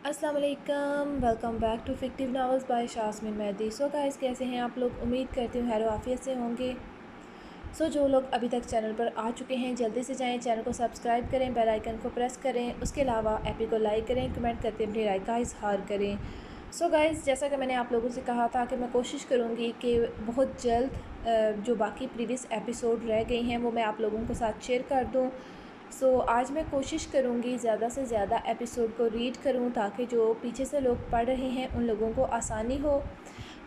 السلام علیکم، welcome back to fictive novels by Shasmin Mehdi. So guys, کیسے ہیں آپ لوگ؟ امید کرتی ہوں خیر و عافیت سے ہوں گے۔ جو لوگ ابھی تک چینل پر آ چکے ہیں جلدی سے جائیں، چینل کو سبسکرائب کریں، بیل آئیکن کو پریس کریں، اس کے علاوہ ایپی کو لائک کریں، کمنٹ کرتے اپنی رائے کا اظہار کریں۔ گائز، جیسا کہ میں نے آپ لوگوں سے کہا تھا کہ میں کوشش کروں گی کہ بہت جلد جو باقی پریویس ایپیسوڈ رہ گئی ہیں وہ میں آپ لوگوں کے ساتھ شیئر کر دوں۔ آج میں کوشش کروں گی زیادہ سے زیادہ ایپیسوڈ کو ریڈ کروں تاکہ جو پیچھے سے لوگ پڑھ رہے ہیں ان لوگوں کو آسانی ہو،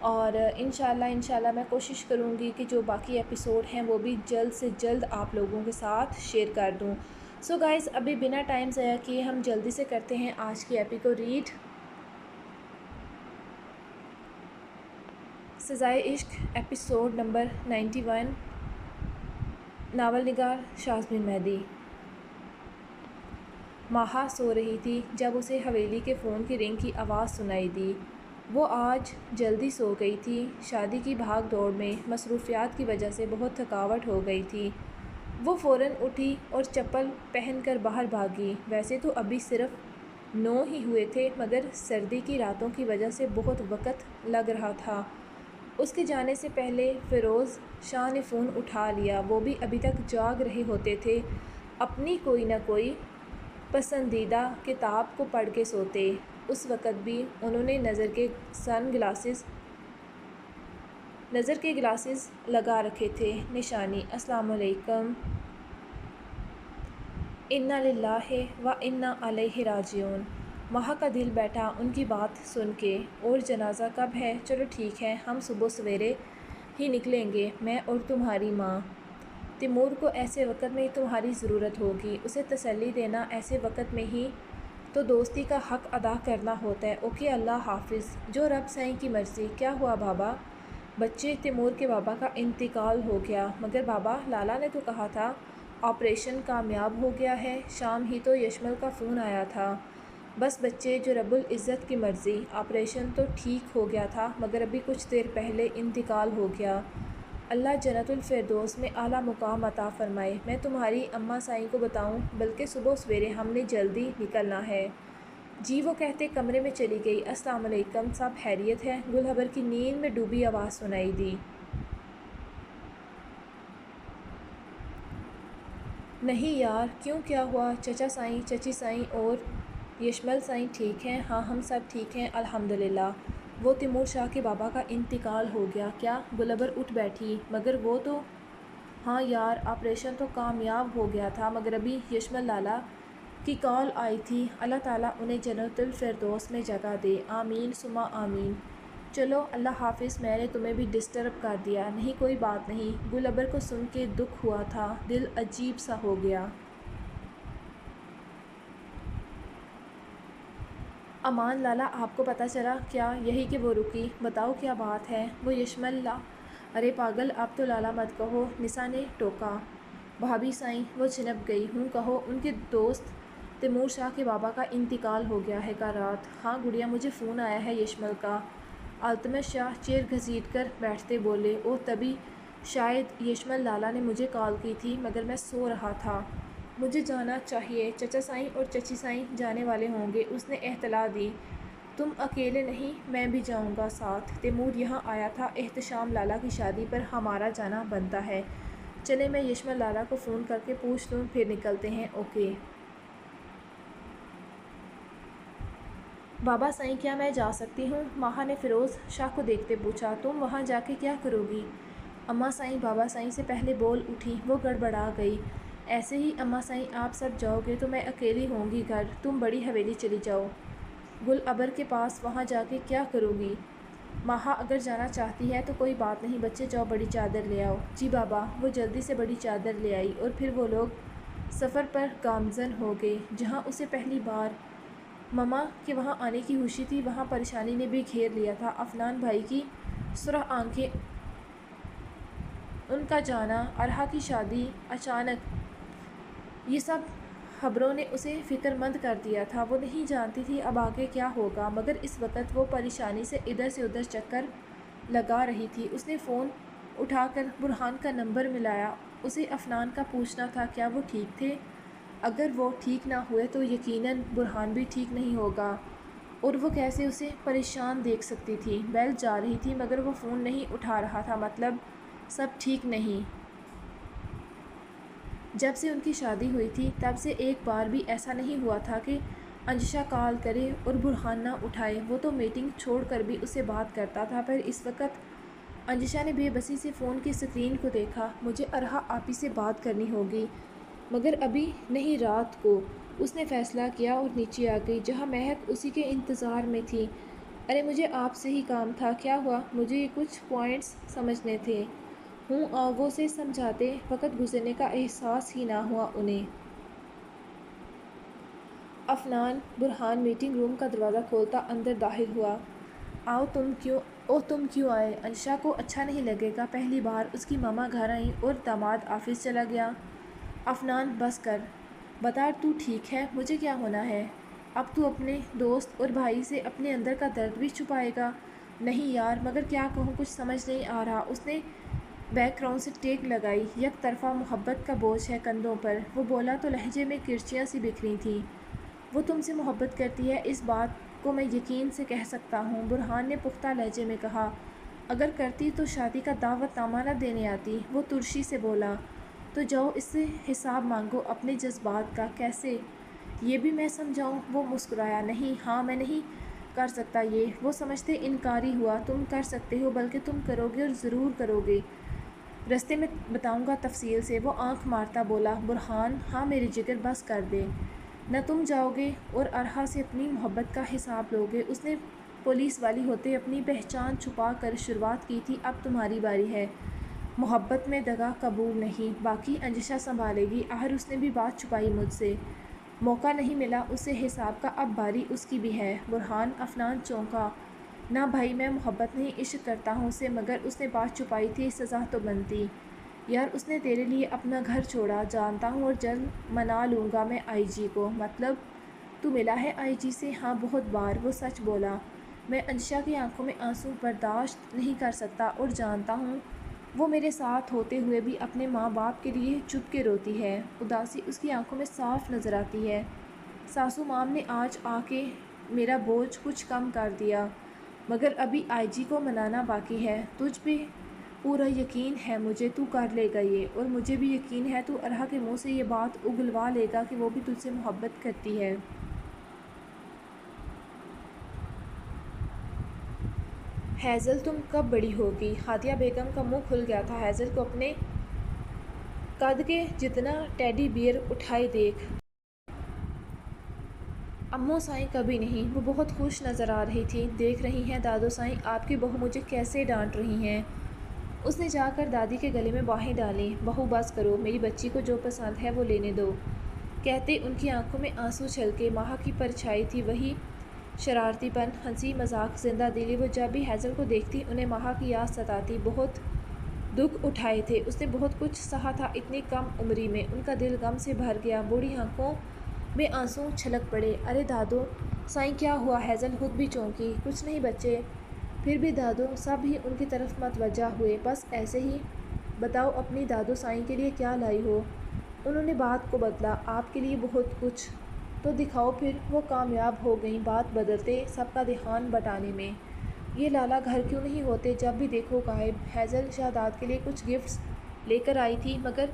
اور انشاءاللہ میں کوشش کروں گی کہ جو باقی ایپیسوڈ ہیں وہ بھی جلد سے جلد آپ لوگوں کے ساتھ شیئر کر دوں۔ گائز، ابھی بنا ٹائم ضائع کیے ہم جلدی سے کرتے ہیں آج کی ایپی کو ریڈ۔ سزائے عشق ایپیسوڈ نمبر 91، ناول نگار شاسمین مہدی۔ ماہا سو رہی تھی جب اسے حویلی کے فون کی رنگ کی آواز سنائی دی۔ وہ آج جلدی سو گئی تھی، شادی کی بھاگ دوڑ میں مصروفیات کی وجہ سے بہت تھکاوٹ ہو گئی تھی۔ وہ فوراً اٹھی اور چپل پہن کر باہر بھاگی۔ ویسے تو ابھی صرف 9 ہی ہوئے تھے مگر سردی کی راتوں کی وجہ سے بہت وقت لگ رہا تھا۔ اس کے جانے سے پہلے فیروز شاہ نے فون اٹھا لیا۔ وہ بھی ابھی تک جاگ رہے ہوتے تھے، اپنی کوئی نہ کوئی پسندیدہ کتاب کو پڑھ کے سوتے۔ اس وقت بھی انہوں نے نظر کے گلاسز لگا رکھے تھے۔ نشانی: السلام علیکم، انا للہ و انا الیہ راجعون۔ ماہا کا دل بیٹھا ان کی بات سن کے۔ اور جنازہ کب ہے؟ چلو ٹھیک ہے، ہم صبح سویرے ہی نکلیں گے، میں اور تمہاری ماں۔ تیمور کو ایسے وقت میں تمہاری ضرورت ہوگی، اسے تسلی دینا ایسے وقت میں ہی تو دوستی کا حق ادا کرنا ہوتا ہے۔ اوکے، اللہ حافظ، جو رب سائیں کی مرضی۔ کیا ہوا بابا؟ بچے، تیمور کے بابا کا انتقال ہو گیا۔ مگر بابا، لالا نے تو کہا تھا آپریشن کامیاب ہو گیا ہے۔ شام ہی تو یشمل کا فون آیا تھا۔ بس بچے، جو رب العزت کی مرضی۔ آپریشن تو ٹھیک ہو گیا تھا مگر ابھی کچھ دیر پہلے انتقال ہو گیا۔ اللہ جنت الفردوس میں اعلیٰ مقام عطا فرمائے۔ میں تمہاری اماں سائیں کو بتاؤں؟ بلکہ صبح سویرے ہم نے جلدی نکلنا ہے۔ جی، وہ کہتے کمرے میں چلی گئی۔ السلام علیکم، سب خیریت ہے؟ گلہبر کی نیند میں ڈوبی آواز سنائی دی۔ نہیں یار، کیوں، کیا ہوا؟ چچا سائیں، چچی سائیں اور یشمل سائیں ٹھیک ہیں؟ ہاں، ہم سب ٹھیک ہیں الحمدللہ۔ وہ تیمور شاہ کے بابا کا انتقال ہو گیا کیا؟ گلہبر اٹھ بیٹھی۔ مگر وہ تو… ہاں یار، آپریشن تو کامیاب ہو گیا تھا مگر ابھی یشمل لالا کی کال آئی تھی۔ اللہ تعالیٰ انہیں جنت الفردوس میں جگہ دے، آمین ثم آمین۔ چلو اللہ حافظ، میں نے تمہیں بھی ڈسٹرب کر دیا۔ نہیں، کوئی بات نہیں۔ گلہبر کو سن کے دکھ ہوا تھا، دل عجیب سا ہو گیا۔ امان لالا، آپ کو پتہ چلا کیا؟ یہی کہ وہ رکی۔ بتاؤ کیا بات ہے؟ وہ یشمل ارے پاگل، اب تو لالا مت کہو، نسا نے ٹوکا۔ بھابھی سائیں، وہ چنپ گئی۔ ہوں، کہو۔ ان کے دوست تیمور شاہ کے بابا کا انتقال ہو گیا ہے کل رات۔ ہاں گڑیا، مجھے فون آیا ہے یشمل کا۔ التمش شاہ چیر گھسیٹ کر بیٹھتے بولے۔ اوہ، تبھی شاید یشمل لالا نے مجھے کال کی تھی مگر میں سو رہا تھا۔ مجھے جانا چاہیے۔ چچا سائیں اور چچی سائیں جانے والے ہوں گے، اس نے اطلاع دی۔ تم اکیلے نہیں، میں بھی جاؤں گا ساتھ۔ تیمور یہاں آیا تھا، احتشام لالا کی شادی پر ہمارا جانا بنتا ہے۔ چلیں، میں یشمل لالا کو فون کر کے پوچھ لوں، پھر نکلتے ہیں۔ اوکے بابا سائیں، کیا میں جا سکتی ہوں؟ ماہا نے فیروز شاہ کو دیکھتے پوچھا۔ تم وہاں جا کے کیا کرو گی؟ اماں سائیں بابا سائیں سے پہلے بول اٹھی۔ وہ گڑبڑا گئی۔ ایسے ہی اماں سائیں، آپ سب جاؤ گے تو میں اکیلی ہوں گی گھر، تم بڑی حویلی چلی جاؤ۔ گلعبر کے پاس وہاں جا کے کیا کرو گی؟ ماہا اگر جانا چاہتی ہے تو کوئی بات نہیں، بچے جاؤ بڑی چادر لے آؤ۔ جی بابا۔ وہ جلدی سے بڑی چادر لے آئی اور پھر وہ لوگ سفر پر گامزن ہو گئے۔ جہاں اسے پہلی بار مما کے وہاں آنے کی خوشی تھی وہاں پریشانی نے بھی گھیر لیا تھا۔ عفنان بھائی کی سرخ آنکھیں، ان کا جانا، ارحا کی شادی اچانک، یہ سب خبروں نے اسے فکر مند کر دیا تھا۔ وہ نہیں جانتی تھی اب آگے کیا ہوگا مگر اس وقت وہ پریشانی سے ادھر سے ادھر چکر لگا رہی تھی۔ اس نے فون اٹھا کر برہان کا نمبر ملایا۔ اسے عفنان کا پوچھنا تھا کیا وہ ٹھیک تھے؟ اگر وہ ٹھیک نہ ہوئے تو یقیناً برہان بھی ٹھیک نہیں ہوگا۔ اور وہ کیسے اسے پریشان دیکھ سکتی تھی۔ بیل جا رہی تھی مگر وہ فون نہیں اٹھا رہا تھا، مطلب سب ٹھیک نہیں۔ جب سے ان کی شادی ہوئی تھی تب سے ایک بار بھی ایسا نہیں ہوا تھا کہ انجشا کال کرے اور برہان نہ اٹھائے۔ وہ تو میٹنگ چھوڑ کر بھی اسے بات کرتا تھا، پر اس وقت انجشا نے بے بسی سے فون کی اسکرین کو دیکھا۔ مجھے ارحا آپی سے بات کرنی ہوگی، مگر ابھی نہیں، رات کو، اس نے فیصلہ کیا اور نیچے آ گئی جہاں مہک اسی کے انتظار میں تھی۔ ارے مجھے آپ سے ہی کام تھا۔ کیا ہوا؟ مجھے یہ کچھ پوائنٹس سمجھنے تھے۔ وہ سے سمجھاتے وقت گزرنے کا احساس ہی نہ ہوا انہیں۔ عفنان برہان میٹنگ روم کا دروازہ کھولتا اندر داخل ہوا۔ تم کیوں آئے؟ انجشا کو اچھا نہیں لگے گا، پہلی بار اس کی ماما گھر آئیں اور داماد آفس چلا گیا۔ عفنان بس کر، بتا تو ٹھیک ہے، مجھے کیا ہونا ہے؟ اب تو اپنے دوست اور بھائی سے اپنے اندر کا درد بھی چھپائے گا؟ نہیں یار، مگر کیا کہوں، کچھ سمجھ نہیں آ رہا۔ اس نے بیک گراؤنڈ سے ٹیک لگائی۔ یک طرفہ محبت کا بوجھ ہے کندھوں پر، وہ بولا تو لہجے میں کرچیاں سی بکھری تھیں۔ وہ تم سے محبت کرتی ہے، اس بات کو میں یقین سے کہہ سکتا ہوں، برہان نے پختہ لہجے میں کہا۔ اگر کرتی تو شادی کا دعوت نامہ نہ دینے آتی، وہ ترشی سے بولا۔ تو جاؤ اس سے حساب مانگو اپنے جذبات کا۔ کیسے؟ یہ بھی میں سمجھاؤں؟ وہ مسکرایا۔ نہیں، ہاں میں نہیں کر سکتا یہ، وہ سمجھتے انکاری ہوا۔ تم کر سکتے ہو، بلکہ تم کرو گے اور ضرور کرو گے۔ رستے میں بتاؤں گا تفصیل سے، وہ آنکھ مارتا بولا۔ برہان، ہاں میرے جگر، بس کر دے۔ نہ تم جاؤ گے اور ارحا سے اپنی محبت کا حساب لو گے۔ اس نے پولیس والی ہوتے اپنی پہچان چھپا کر شروعات کی تھی، اب تمہاری باری ہے۔ محبت میں دغا قبول نہیں، باقی انجشا سنبھالے گی۔ آخر اس نے بھی بات چھپائی مجھ سے، موقع نہیں ملا اسے حساب کا، اب باری اس کی بھی ہے۔ برہان، عفنان چونکا۔ نہ بھائی، میں محبت نہیں، عشق کرتا ہوں اسے، مگر اس نے بات چھپائی تھی، سزا تو بنتی۔ یار اس نے تیرے لیے اپنا گھر چھوڑا، جانتا ہوں، اور جلد منا لوں گا میں آئی جی کو۔ مطلب تو ملا ہے آئی جی سے؟ ہاں بہت بار، وہ سچ بولا۔ میں انجشا کی آنکھوں میں آنسو برداشت نہیں کر سکتا، اور جانتا ہوں وہ میرے ساتھ ہوتے ہوئے بھی اپنے ماں باپ کے لیے چپ کے روتی ہے۔ اداسی اس کی آنکھوں میں صاف نظر آتی ہے۔ ساسو مام نے آج آ کے میرا بوجھ کچھ کم کر دیا، مگر ابھی آئی جی کو منانا باقی ہے۔ تجھ پہ پورا یقین ہے مجھے، تو کر لے گا یہ، اور مجھے بھی یقین ہے تو ارحا کے منہ سے یہ بات اگلوا لے گا کہ وہ بھی تجھ سے محبت کرتی ہے۔ ہیزل تم کب بڑی ہوگی؟ ہادیہ بیگم کا منہ کھل گیا تھا۔ ہیزل کو اپنے قد کے جتنا ٹیڈی بیئر اٹھائے دیکھ اماں سائیں کبھی نہیں۔ وہ بہت خوش نظر آ رہی تھی۔ دیکھ رہی ہیں دادو سائیں، آپ کی بہو مجھے کیسے ڈانٹ رہی ہیں؟ اس نے جا کر دادی کے گلے میں باہیں ڈالیں۔ بہو بس کرو، میری بچی کو جو پسند ہے وہ لینے دو۔ کہتے ان کی آنکھوں میں آنسو چھلکے۔ ماہ کی پرچھائی تھی، وہی شرارتی پن، ہنسی مذاق، زندہ دلی۔ وہ جب بھی ہیزل کو دیکھتی انہیں ماہ کی یاد ستاتی۔ بہت دکھ اٹھائے تھے اس نے، بہت کچھ سہا تھا اتنی کم عمری میں۔ ان کا دل غم سے بھر گیا، بوڑھی آنکھوں میں آنسو چھلک پڑے۔ ارے دادو سائیں کیا ہوا؟ ہیزل خود بھی چونکی۔ کچھ نہیں بچے۔ پھر بھی دادو، سب ہی ان کی طرف متوجہ ہوئے۔ بس ایسے ہی۔ بتاؤ اپنی دادو سائیں کے لیے کیا لائی ہو؟ انہوں نے بات کو بدلا۔ آپ کے لیے بہت کچھ۔ تو دکھاؤ پھر۔ وہ کامیاب ہو گئیں بات بدلتے، سب کا دھیان بٹانے میں۔ یہ لالا گھر کیوں نہیں ہوتے؟ جب بھی دیکھو غائب۔ ہیزل شہزاد کے لیے کچھ گفٹس لے کر آئی تھی، مگر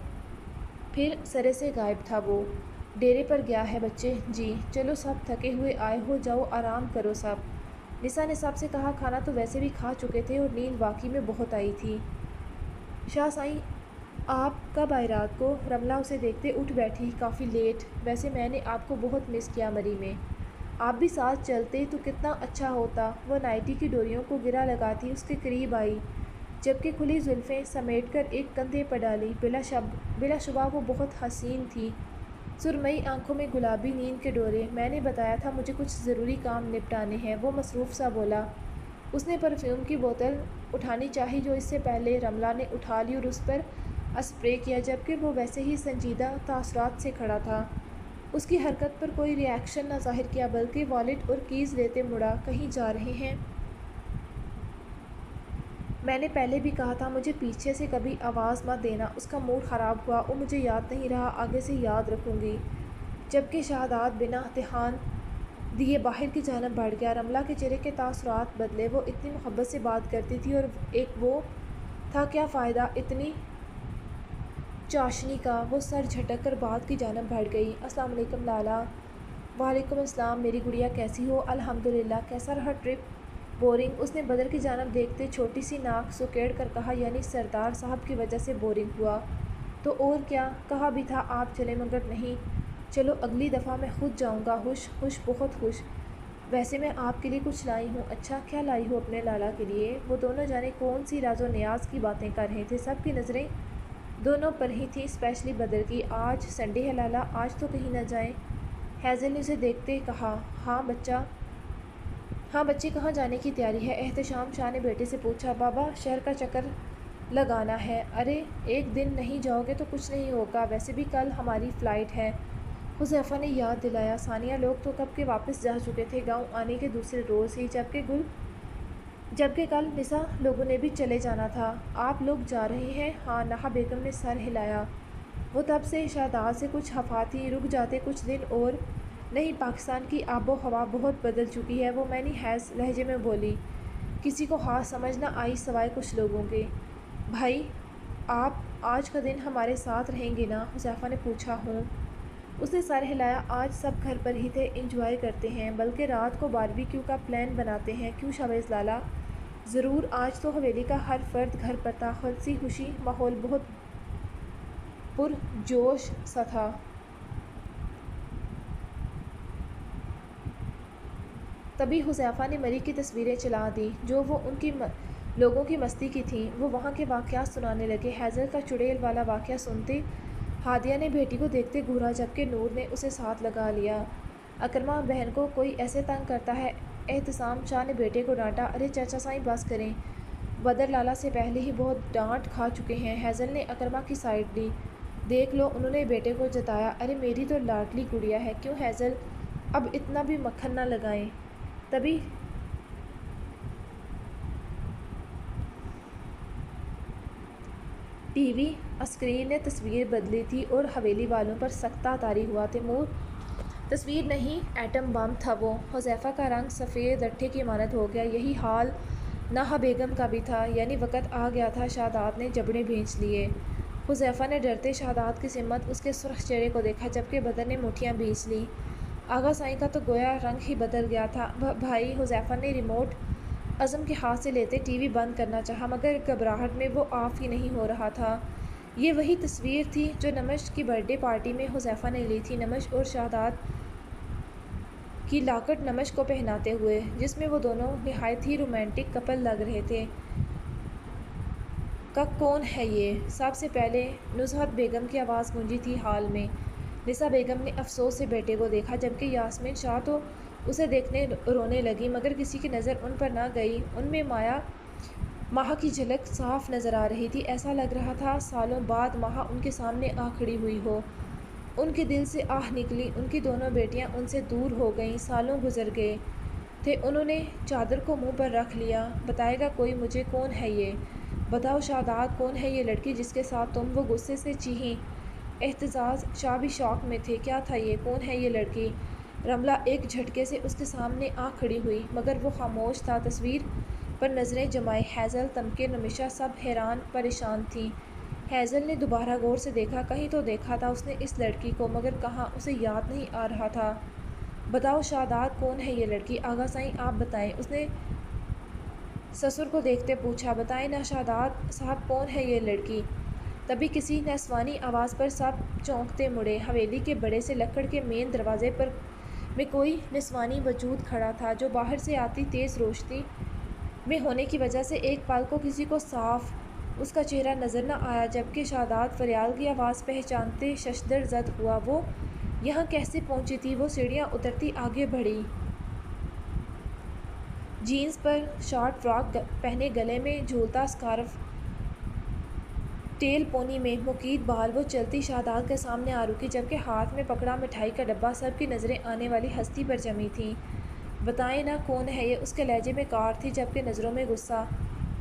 پھر سرے سے غائب تھا وہ۔ ڈیرے پر گیا ہے بچے۔ جی۔ چلو سب تھکے ہوئے آئے ہو، جاؤ آرام کرو سب۔ نسا نے سب سے کہا۔ کھانا تو ویسے بھی کھا چکے تھے اور نیند واقعی میں بہت آئی تھی۔ شاہ سائیں آپ کب آئے رات کو؟ رملہ اسے دیکھتے اٹھ بیٹھی۔ کافی لیٹ۔ ویسے میں نے آپ کو بہت مس کیا مری میں، آپ بھی ساتھ چلتے تو کتنا اچھا ہوتا۔ وہ نائٹی کی ڈوریوں کو گرا لگاتی اس کے قریب آئی، جبکہ کھلی زلفیں سمیٹ کر ایک کندھے پر ڈالی۔ بلا شبہ وہ بہت حسین تھی، سرمئی آنکھوں میں گلابی نیند کے ڈورے۔ میں نے بتایا تھا مجھے کچھ ضروری کام نپٹانے ہیں، وہ مصروف سا بولا۔ اس نے پرفیوم کی بوتل اٹھانی چاہی جو اس سے پہلے رملہ نے اٹھا لی اور اس پر اسپرے کیا، جبکہ وہ ویسے ہی سنجیدہ تاثرات سے کھڑا تھا۔ اس کی حرکت پر کوئی ری ایکشن نہ ظاہر کیا، بلکہ والیٹ اور کیز لیتے مڑا۔ کہیں جا رہے ہیں؟ میں نے پہلے بھی کہا تھا مجھے پیچھے سے کبھی آواز مت دینا۔ اس کا موڈ خراب ہوا۔ مجھے یاد نہیں رہا، آگے سے یاد رکھوں گی۔ جبکہ شہزاد بنا دھیان دیے باہر کی جانب بڑھ گیا۔ رملہ کے چہرے کے تاثرات بدلے، وہ اتنی محبت سے بات کرتی تھی اور ایک وہ تھا کیا فائدہ اتنی چاشنی کا۔ وہ سر جھٹک کر بات کی جانب بڑھ گئی۔ السلام علیکم لالا۔ وعلیکم السلام میری گڑیا، کیسی ہو؟ الحمدللہ۔ کیسا رہا ٹرپ؟ بورنگ، اس نے بدر کی جانب دیکھتے چھوٹی سی ناک سکیڑ کر کہا، یعنی سردار صاحب کی وجہ سے بورنگ ہوا تو اور کیا؟ کہا بھی تھا آپ چلیں مگر نہیں۔ چلو اگلی دفعہ میں خود جاؤں گا۔ خوش خوش بہت خوش۔ ویسے میں آپ کے لیے کچھ لائی ہوں۔ اچھا کیا لائی ہو اپنے لالا کے لیے؟ وہ دونوں جانے کون سی راز و نیاز کی باتیں کر رہے تھے۔ سب کی نظریں دونوں پر ہی تھیں، اسپیشلی بدر کی۔ آج سنڈے ہے لالا، آج تو کہیں نہ جائیں؟ ہیزل نے اسے دیکھتے کہا۔ ہاں بچے کہاں جانے کی تیاری ہے؟ احتشام شاہ نے بیٹے سے پوچھا۔ بابا شہر کا چکر لگانا ہے۔ ارے ایک دن نہیں جاؤ گے تو کچھ نہیں ہوگا، ویسے بھی کل ہماری فلائٹ ہے، حذیفہ نے یاد دلایا۔ ثانیہ لوگ تو کب کے واپس جا چکے تھے، گاؤں آنے کے دوسرے روز ہی، جبکہ کل نساء لوگوں نے بھی چلے جانا تھا۔ آپ لوگ جا رہے ہیں؟ ہاں، نہا بیگم نے سر ہلایا۔ وہ تب سے شاداب سے کچھ خفا تھی، رک جاتے کچھ دن اور۔ نہیں، پاکستان کی آب و ہوا بہت بدل چکی ہے، وہ مینی ہیز لہجے میں بولی۔ کسی کو خاص سمجھ نہ آئی سوائے کچھ لوگوں کے۔ بھائی آپ آج کا دن ہمارے ساتھ رہیں گے نا؟ حذیفہ نے پوچھا۔ ہوں۔ اس نے سر ہلایا۔ آج سب گھر پر ہی تھے، انجوائے کرتے ہیں، بلکہ رات کو باربیکیو کا پلان بناتے ہیں، کیوں شاہباز لالا؟ ضرور، آج تو حویلی کا ہر فرد گھر پر تھا، ہنسی خوشی، ماحول بہت پرجوش سا تھا۔ تبھی حذیفہ نے مری کی تصویریں چلا دیں جو وہ ان کی لوگوں کی مستی کی تھیں۔ وہ وہاں کے واقعات سنانے لگے۔ ہیزل کا چڑیل والا واقعہ سنتے ہادیہ نے بیٹی کو دیکھتے گھورا، جبکہ نور نے اسے ساتھ لگا لیا۔ اکرمہ بہن کو کوئی ایسے تنگ کرتا ہے؟ احتشام شاہ نے بیٹے کو ڈانٹا۔ ارے چاچا سائیں بس کریں، بدر لالا سے پہلے ہی بہت ڈانٹ کھا چکے ہیں۔ ہیزل نے اکرمہ کی سائیڈ لی۔ دیکھ لو، انہوں نے بیٹے کو جتایا۔ ارے میری تو لاڈلی گڑیا ہے، کیوں ہیزل اب اتنا بھی مکھن نہ لگائیں۔ تبھی ٹی وی اسکرین نے تصویر بدلی تھی اور حویلی والوں پر سکتہ طاری ہوا۔ تیمور تصویر نہیں، ایٹم بم تھا وہ۔ حذیفہ کا رنگ سفید رٹھے کی مانند ہو گیا۔ یہی حال نہا بیگم کا بھی تھا، یعنی وقت آ گیا تھا۔ شاداب نے جبڑے بھینچ لیے۔ حذیفہ نے ڈرتے شاداب کی سمت اس کے سرخ چہرے کو دیکھا، جبکہ بدر نے مٹھیاں بھینچ لیں۔ آغا سائیں کا تو گویا رنگ ہی بدل گیا تھا۔ بھائی، حذیفہ نے ریموٹ عزم کے ہاتھ سے لیتے ٹی وی بند کرنا چاہا، مگر گھبراہٹ میں وہ آف ہی نہیں ہو رہا تھا۔ یہ وہی تصویر تھی جو نمش کی برتھ ڈے پارٹی میں حذیفہ نے لی تھی، نمش اور شاداب کی لاکٹ نمش کو پہناتے ہوئے، جس میں وہ دونوں نہایت ہی رومانٹک کپل لگ رہے تھے۔ کون ہے یہ؟ سب سے پہلے نزہت بیگم کی آواز گونجی تھی ہال میں۔ نساء بیگم نے افسوس سے بیٹے کو دیکھا، جبکہ یاسمین شاہ تو اسے دیکھنے رونے لگی، مگر کسی کی نظر ان پر نہ گئی۔ ان میں ماہا کی جھلک صاف نظر آ رہی تھی۔ ایسا لگ رہا تھا سالوں بعد ماہا ان کے سامنے آ کھڑی ہوئی ہو۔ ان کے دل سے آہ نکلی۔ ان کی دونوں بیٹیاں ان سے دور ہو گئیں، سالوں گزر گئے تھے۔ انہوں نے چادر کو منہ پر رکھ لیا۔ بتائے گا کوئی مجھے کون ہے یہ؟ بتاؤ شاداب، کون ہے یہ لڑکی جس کے ساتھ تم؟ وہ غصے سے چیخیں۔ اعتزاز شاہ بھی شاک میں تھے۔ کیا تھا یہ؟ کون ہے یہ لڑکی؟ رملہ ایک جھٹکے سے اس کے سامنے آ کھڑی ہوئی، مگر وہ خاموش تھا، تصویر پر نظریں جمائے۔ ہیزل، تمکن، نمشا سب حیران پریشان تھیں۔ ہیزل نے دوبارہ غور سے دیکھا۔ کہیں تو دیکھا تھا اس نے اس لڑکی کو، مگر کہاں؟ اسے یاد نہیں آ رہا تھا۔ بتاؤ شاداب، کون ہے یہ لڑکی؟ آغا سائیں آپ بتائیں، اس نے سسر کو دیکھتے پوچھا۔ بتائیں نا شاداب صاحب، کون ہے یہ لڑکی؟ تبھی کسی نسوانی آواز پر سب چونکتے مڑے۔ حویلی کے بڑے سے لکڑ کے مین دروازے میں کوئی نسوانی وجود کھڑا تھا، جو باہر سے آتی تیز روشنی میں ہونے کی وجہ سے ایک پل کو کسی کو صاف اس کا چہرہ نظر نہ آیا، جبکہ شاداب فریال کی آواز پہچانتے ششدر زد ہوا۔ وہ یہاں کیسے پہنچی تھی؟ وہ سیڑھیاں اترتی آگے بڑھی، جینز پر شارٹ فراک پہنے، گلے میں جھولتا اسکارف، ٹیل پونی میں مکید بال۔ وہ چلتی شاداب کے سامنے آ رکی، جبکہ ہاتھ میں پکڑا مٹھائی کا ڈبہ۔ سب کی نظریں آنے والی ہستی پر جمی تھیں۔ بتائیں نا کون ہے یہ؟ اس کے لہجے میں کار تھی، جبکہ نظروں میں غصہ۔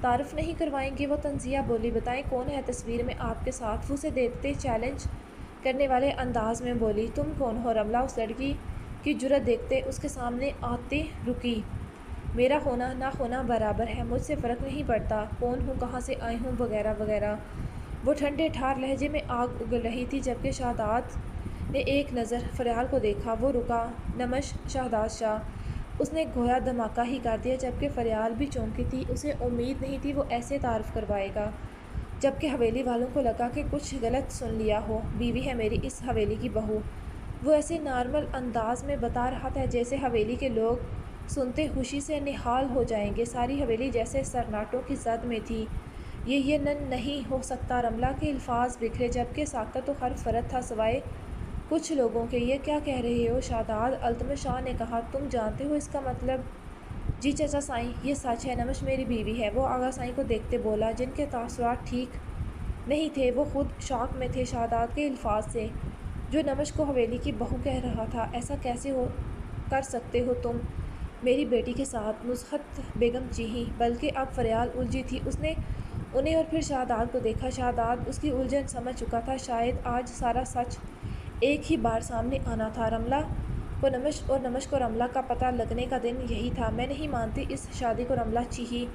تعارف نہیں کروائیں گے؟ وہ طنزیہ بولی۔ بتائیں کون ہے تصویر میں آپ کے ساتھ؟ وہ اسے دیکھتے چیلنج کرنے والے انداز میں بولی۔ تم کون ہو؟ رملہ، اس لڑکی کی جرأت دیکھتے اس کے سامنے آتے رکی۔ میرا ہونا نہ ہونا برابر ہے، مجھ سے فرق نہیں پڑتا، کون ہوں، کہاں سے آئی ہوں، وغیرہ وغیرہ۔ وہ ٹھنڈے ٹھار لہجے میں آگ اگل رہی تھی جبکہ شہادات نے ایک نظر فریال کو دیکھا۔ وہ رکا۔ نمش شہزاد شاہ، اس نے گویا دھماکہ ہی کر دیا جبکہ فریال بھی چونکی تھی۔ اسے امید نہیں تھی وہ ایسے تعارف کروائے گا جبکہ حویلی والوں کو لگا کہ کچھ غلط سن لیا ہو۔ بیوی ہے میری اس حویلی کی بہو، وہ ایسے نارمل انداز میں بتا رہا تھا جیسے حویلی کے لوگ سنتے خوشی سے نہال ہو جائیں گے۔ ساری حویلی جیسے سناٹوں کی زد میں تھی۔ یہ نہیں ہو سکتا۔ رملہ کے الفاظ بکھرے جبکہ ساکت و حرف فرد تھا سوائے کچھ لوگوں کے۔ یہ کیا کہہ رہے ہو شہزاد؟ التمش شاہ نے کہا۔ تم جانتے ہو اس کا مطلب؟ جی چچا سائیں، یہ سچ ہے، نمش میری بیوی ہے۔ وہ آغا سائیں کو دیکھتے بولا جن کے تاثرات ٹھیک نہیں تھے۔ وہ خود شاک میں تھے شہزاد کے الفاظ سے جو نمش کو حویلی کی بہو کہہ رہا تھا۔ ایسا کیسے کر سکتے ہو تم میری بیٹی کے ساتھ؟ نصحت بیگم چیخیں، بلکہ اب فریال الجھی تھی۔ اس نے انہیں اور پھر شہزاد کو دیکھا۔ شہزاد اس کی الجھن سمجھ چکا تھا۔ شاید آج سارا سچ ایک ہی بار سامنے آنا تھا۔ رملہ کو نمش اور نمش کو رملہ کا پتہ لگنے کا دن یہی تھا۔ میں نہیں مانتی اس شادی کو، رملہ چیخی۔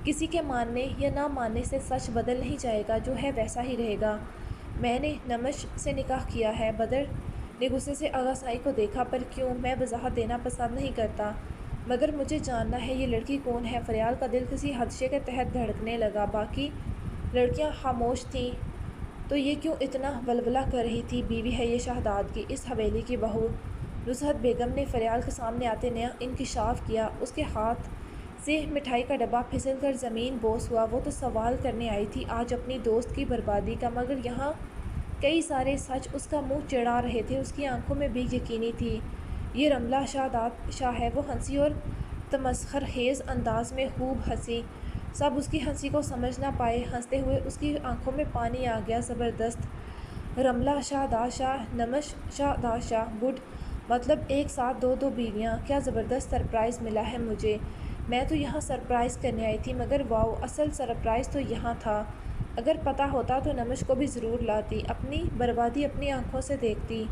کسی کے ماننے یا نہ ماننے سے سچ بدل نہیں جائے گا، جو ہے ویسا ہی رہے گا۔ میں نے نمش سے نکاح کیا ہے۔ بدر نے غصے سے آغا سائیں کو دیکھا۔ پر کیوں؟ میں وضاحت دینا پسند نہیں کرتا، مگر مجھے جاننا ہے یہ لڑکی کون ہے۔ فریال کا دل کسی خدشے کے تحت دھڑکنے لگا۔ باقی لڑکیاں خاموش تھیں تو یہ کیوں اتنا ولولہ کر رہی تھی؟ بیوی ہے یہ شہزاد کی، اس حویلی کی بہو۔ نصحت بیگم نے فریال کے سامنے آتے نیا انکشاف کیا۔ اس کے ہاتھ سے مٹھائی کا ڈبہ پھسل کر زمین بوس ہوا۔ وہ تو سوال کرنے آئی تھی آج اپنی دوست کی بربادی کا، مگر یہاں کئی سارے سچ اس کا منہ چڑھا رہے تھے۔ اس کی آنکھوں میں بھی یقینی تھی یہ رملہ شہزاد شاہ ہے۔ وہ ہنسی اور تمسخر خیز انداز میں خوب ہنسی۔ سب اس کی ہنسی کو سمجھ نہ پائے۔ ہنستے ہوئے اس کی آنکھوں میں پانی آ گیا۔ زبردست! رملہ شہزاد شاہ، نمش شہزاد شاہ، گڈ! مطلب ایک ساتھ دو بیویاں! کیا زبردست سرپرائز ملا ہے مجھے! میں تو یہاں سرپرائز کرنے آئی تھی، مگر واؤ، اصل سرپرائز تو یہاں تھا۔ اگر پتہ ہوتا تو نمش کو بھی ضرور لاتی، اپنی بربادی اپنی آنکھوں سے دیکھتی۔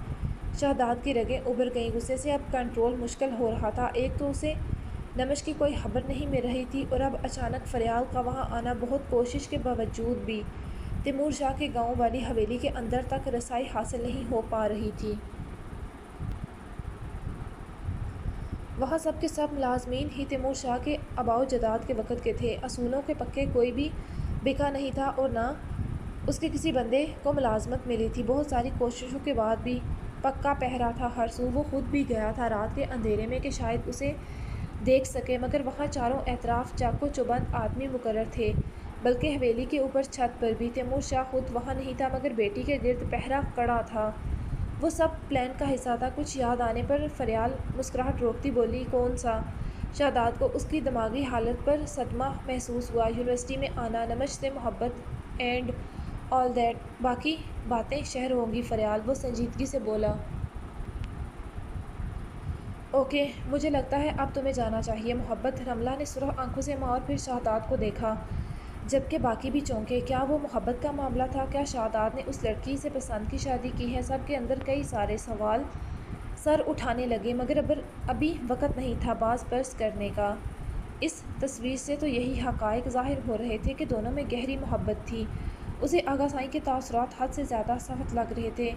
شہزاد کی رگیں ابھر گئیں۔ غصے سے اب کنٹرول مشکل ہو رہا تھا۔ ایک تو اسے نمش کی کوئی خبر نہیں مل رہی تھی اور اب اچانک فریال کا وہاں آنا۔ بہت کوشش کے باوجود بھی تیمور شاہ کے گاؤں والی حویلی کے اندر تک رسائی حاصل نہیں ہو پا رہی تھی۔ وہاں سب کے سب ملازمین ہی تیمور شاہ کے آباء و اجداد کے وقت کے تھے۔ اصولوں کے پکے کوئی بھی بکا نہیں تھا اور نہ اس کے کسی بندے کو ملازمت ملی تھی۔ بہت ساری کوششوں کے بعد بھی پکا پہرا تھا ہر سو۔ وہ خود بھی گیا تھا رات کے اندھیرے میں کہ شاید اسے دیکھ سکے، مگر وہاں چاروں اطراف چاق و چوبند آدمی مقرر تھے، بلکہ حویلی کے اوپر چھت پر بھی۔ تیمور شاہ خود وہاں نہیں تھا، مگر بیٹی کے گرد پہرا کڑا تھا۔ وہ سب پلان کا حصہ تھا۔ کچھ یاد آنے پر فریال مسکراہٹ روکتی بولی، کون سا؟ شہزاد کو اس کی دماغی حالت پر صدمہ محسوس ہوا۔ یونیورسٹی میں آنا، نمش سے محبت اینڈ آل دیٹ، باقی باتیں شہر ہوں گی فریال، وہ سنجیدگی سے بولا۔ اوکے، مجھے لگتا ہے اب تمہیں جانا چاہیے۔ محبت؟ رملہ نے سرخ آنکھوں سے ماں اور پھر شہزاد کو دیکھا جبکہ باقی بھی چونکے۔ کیا وہ محبت کا معاملہ تھا؟ کیا شہزاد نے اس لڑکی سے پسند کی شادی کی ہے؟ سب کے اندر کئی سارے سوال سر اٹھانے لگے، مگر ابھی وقت نہیں تھا باز پرس کرنے کا۔ اس تصویر سے تو یہی حقائق ظاہر ہو رہے تھے کہ دونوں میں گہری محبت تھی۔ اسے آغا سائیں کے تاثرات حد سے زیادہ سخت لگ رہے تھے۔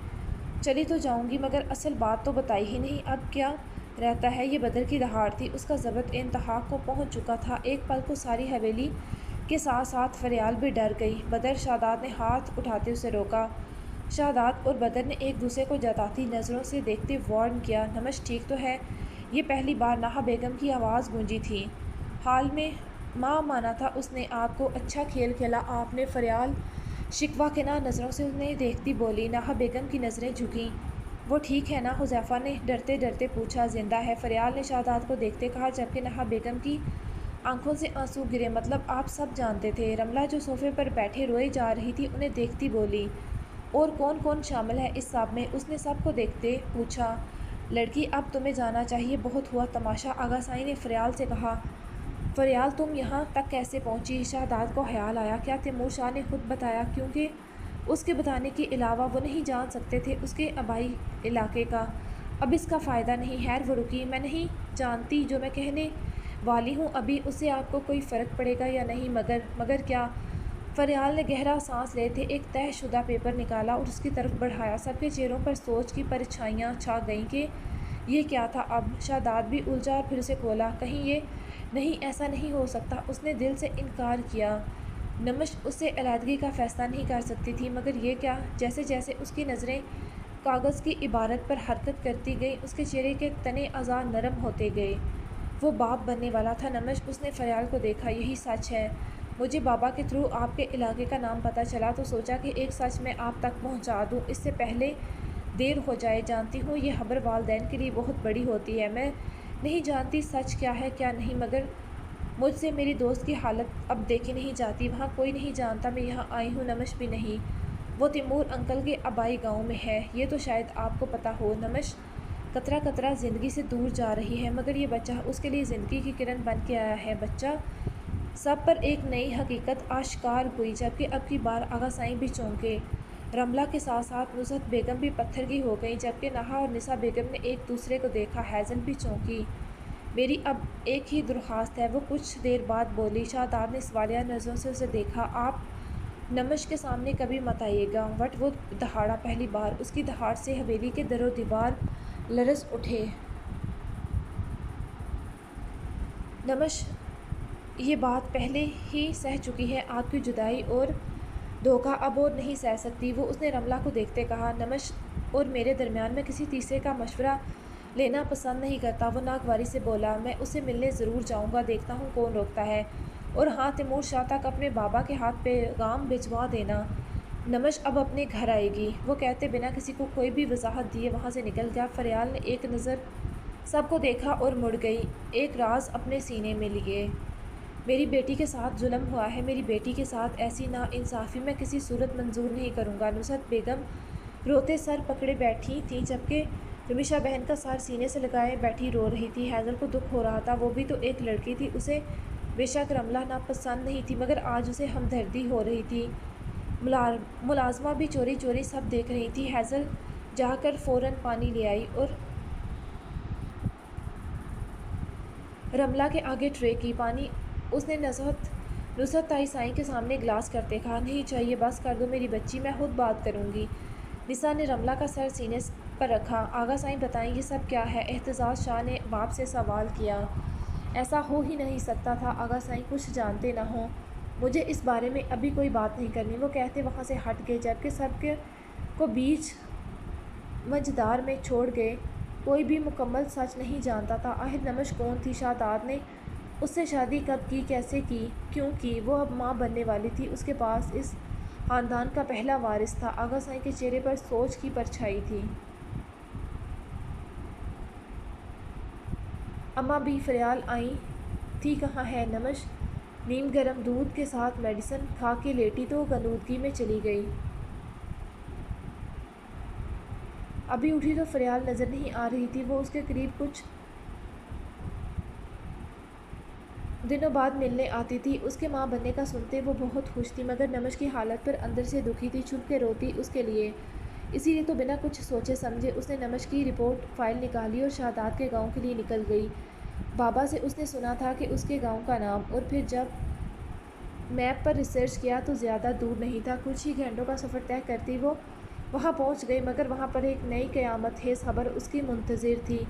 چلی تو جاؤں گی، مگر اصل بات تو بتائی ہی نہیں، اب کیا رہتا ہے؟ یہ بدر کی دہاڑ تھی، اس کا ضبط انتہا کو پہنچ چکا تھا۔ ایک پل کو ساری حویلی کے ساتھ ساتھ فریال بھی ڈر گئی۔ بدر! شہزاد نے ہاتھ اٹھاتے اسے روکا۔ شہزاد اور بدر نے ایک دوسرے کو جتاتی نظروں سے دیکھتے وارن کیا، نمش ٹھیک تو ہے؟ یہ پہلی بار نہا بیگم کی آواز گونجی تھی۔ حال میں ماں مانا تھا اس نے آپ کو، اچھا کھیل کھیلا آپ نے۔ فریال شکوہ کناں نظروں سے انہیں دیکھتی بولی۔ نہا بیگم کی نظریں جھکیں۔ وہ ٹھیک ہے نا؟ حذیفہ نے ڈرتے ڈرتے پوچھا۔ زندہ ہے، فریال نے شہزاد کو دیکھتے کہا جبکہ نہا بیگم کی آنکھوں سے آنسو گرے۔ مطلب آپ سب جانتے تھے؟ رملہ جو صوفے پر بیٹھے روئے جا رہی تھی انہیں دیکھتی بولی۔ اور کون کون شامل ہے اس سب میں؟ اس نے سب کو دیکھتے پوچھا۔ لڑکی اب تمہیں جانا چاہیے، بہت ہوا تماشا، آغا سائیں نے فریال سے کہا۔ فریال تم یہاں تک کیسے پہنچی؟ شہزاد کو خیال آیا کیا تیمور شاہ نے خود بتایا، کیونکہ اس کے بتانے کے علاوہ وہ نہیں جان سکتے تھے اس کے آبائی علاقے کا اب اس کا فائدہ نہیں۔ خیر وہ رکی۔ میں نہیں جانتی جو میں کہنے والی ہوں ابھی اسے آپ کو کوئی فرق پڑے گا یا نہیں، مگر کیا؟ فریال نے گہرا سانس لیتے ایک طے شدہ پیپر نکالا اور اس کی طرف بڑھایا۔ سب کے چہروں پر سوچ کی پرچھائیاں چھا گئیں کہ یہ کیا تھا اب؟ شاداب بھی الجھا اور پھر اسے کھولا۔ کہیں یہ نہیں، ایسا نہیں ہو سکتا۔ اس نے دل سے انکار کیا۔ نمش اس سے علیحدگی کا فیصلہ نہیں کر سکتی تھی، مگر یہ کیا؟ جیسے جیسے اس کی نظریں کاغذ کی عبارت پر حرکت کرتی گئیں اس کے چہرے کے تنے اعضاء نرم ہوتے گئے۔ وہ باپ بننے والا تھا نمش۔ اس نے فریال کو دیکھا۔ یہی سچ ہے۔ مجھے بابا کے تھرو آپ کے علاقے کا نام پتہ چلا تو سوچا کہ ایک سچ میں آپ تک پہنچا دوں اس سے پہلے دیر ہو جائے۔ جانتی ہوں یہ خبر والدین کے لیے بہت بڑی ہوتی ہے۔ میں نہیں جانتی سچ کیا ہے کیا نہیں، مگر مجھ سے میری دوست کی حالت اب دیکھی نہیں جاتی۔ وہاں کوئی نہیں جانتا میں یہاں آئی ہوں، نمش بھی نہیں۔ وہ تیمور انکل کے آبائی گاؤں میں ہے، یہ تو شاید آپ کو پتہ ہو۔ نمش قطرہ قطرہ زندگی سے دور جا رہی ہے، مگر یہ بچہ اس کے لیے زندگی کی کرن بن کے آیا ہے۔ بچہ سب پر ایک نئی حقیقت آشکار ہوئی، جبکہ اب کی بار آغا سائیں بھی چونکے۔ رملہ کے ساتھ ساتھ نصرت بیگم بھی پتھر کی ہو گئیں، جبکہ نہا اور نسا بیگم نے ایک دوسرے کو دیکھا۔ ہیزل بھی چونکی۔ میری اب ایک ہی درخواست ہے، وہ کچھ دیر بعد بولی۔ شاداب نے سوالیہ نظروں سے اسے دیکھا۔ آپ نمش کے سامنے کبھی مت آئیے گا۔ وٹ وہ دہاڑا پہلی بار۔ اس کی دہاڑ سے حویلی کے در و دیوار لرز اٹھے۔ نمش یہ بات پہلے ہی سہ چکی ہے، آپ کی جدائی اور دھوکہ اب اور نہیں سہ سکتی وہ۔ اس نے رملہ کو دیکھتے کہا۔ نمش اور میرے درمیان میں کسی تیسرے کا مشورہ لینا پسند نہیں کرتا، وہ ناگواری سے بولا۔ میں اسے ملنے ضرور جاؤں گا، دیکھتا ہوں کون روکتا ہے۔ اور ہاں، تیمور شاہ تک اپنے بابا کے ہاتھ پیغام بھجوا دینا، نمش اب اپنے گھر آئے گی۔ وہ کہتے بنا کسی کو کوئی بھی وضاحت دیے وہاں سے نکل گیا۔ فریال نے ایک نظر سب کو دیکھا اور مڑ گئی، ایک راز اپنے سینے میں لیے۔ میری بیٹی کے ساتھ ظلم ہوا ہے، میری بیٹی کے ساتھ ایسی ناانصافی میں کسی صورت منظور نہیں کروں گا۔ نصرت بیگم روتے سر پکڑے بیٹھی تھیں، جبکہ رمیشہ بہن کا سر سینے سے لگائے بیٹھی رو رہی تھی۔ ہیزل کو دکھ ہو رہا تھا، وہ بھی تو ایک لڑکی تھی۔ اسے بے شک رملہ ناپسند نہیں تھی، مگر آج اسے ہمدردی ہو رہی تھی۔ ملازمہ بھی چوری چوری سب دیکھ رہی تھی۔ ہیزل جا کر فوراً پانی لے آئی اور رملہ کے آگے ٹرے کی۔ پانی اس نے نصرت تائی سائیں کے سامنے گلاس کرتے کہا۔ نہیں چاہیے، بس کر دو میری بچی، میں خود بات کروں گی۔ نسا نے رملہ کا سر سینے پر رکھا۔ آغا سائیں بتائیں یہ سب کیا ہے؟ اعتزاز شاہ نے باپ سے سوال کیا۔ ایسا ہو ہی نہیں سکتا تھا آغا سائیں کچھ جانتے نہ ہوں۔ مجھے اس بارے میں ابھی کوئی بات نہیں کرنی، وہ کہتے وہاں سے ہٹ گئے، جبکہ سب کو بیچ مجدار میں چھوڑ گئے۔ کوئی بھی مکمل سچ نہیں جانتا تھا۔ آخر نمش کون تھی؟ شاداب نے اس سے شادی کب کی، کیسے کی، کیوں کی؟ وہ اب ماں بننے والی تھی، اس کے پاس اس خاندان کا پہلا وارث تھا۔ آغا سائیں کے چہرے پر سوچ کی پرچھائی تھی۔ اماں بھی فریال آئی تھی، کہاں ہے نمش؟ نیم گرم دودھ کے ساتھ میڈیسن کھا کے لیٹی تو غنودگی میں چلی گئی۔ ابھی اٹھی تو فریال نظر نہیں آ رہی تھی۔ وہ اس کے قریب کچھ دنوں بعد ملنے آتی تھی۔ اس کے ماں بننے کا سنتے وہ بہت خوش تھی، مگر نمش کی حالت پر اندر سے دکھی تھی، چھپ کے روتی اس کے لیے۔ اسی لیے تو بنا کچھ سوچے سمجھے اس نے نمش کی رپورٹ فائل نکالی اور شاداب کے گاؤں کے لیے نکل گئی۔ بابا سے اس نے سنا تھا کہ اس کے گاؤں کا نام، اور پھر جب میپ پر ریسرچ کیا تو زیادہ دور نہیں تھا۔ کچھ ہی گھنٹوں کا سفر طے کرتی وہ وہاں پہنچ گئی، مگر وہاں پر ایک نئی قیامت خیز خبر اس کی منتظر تھی۔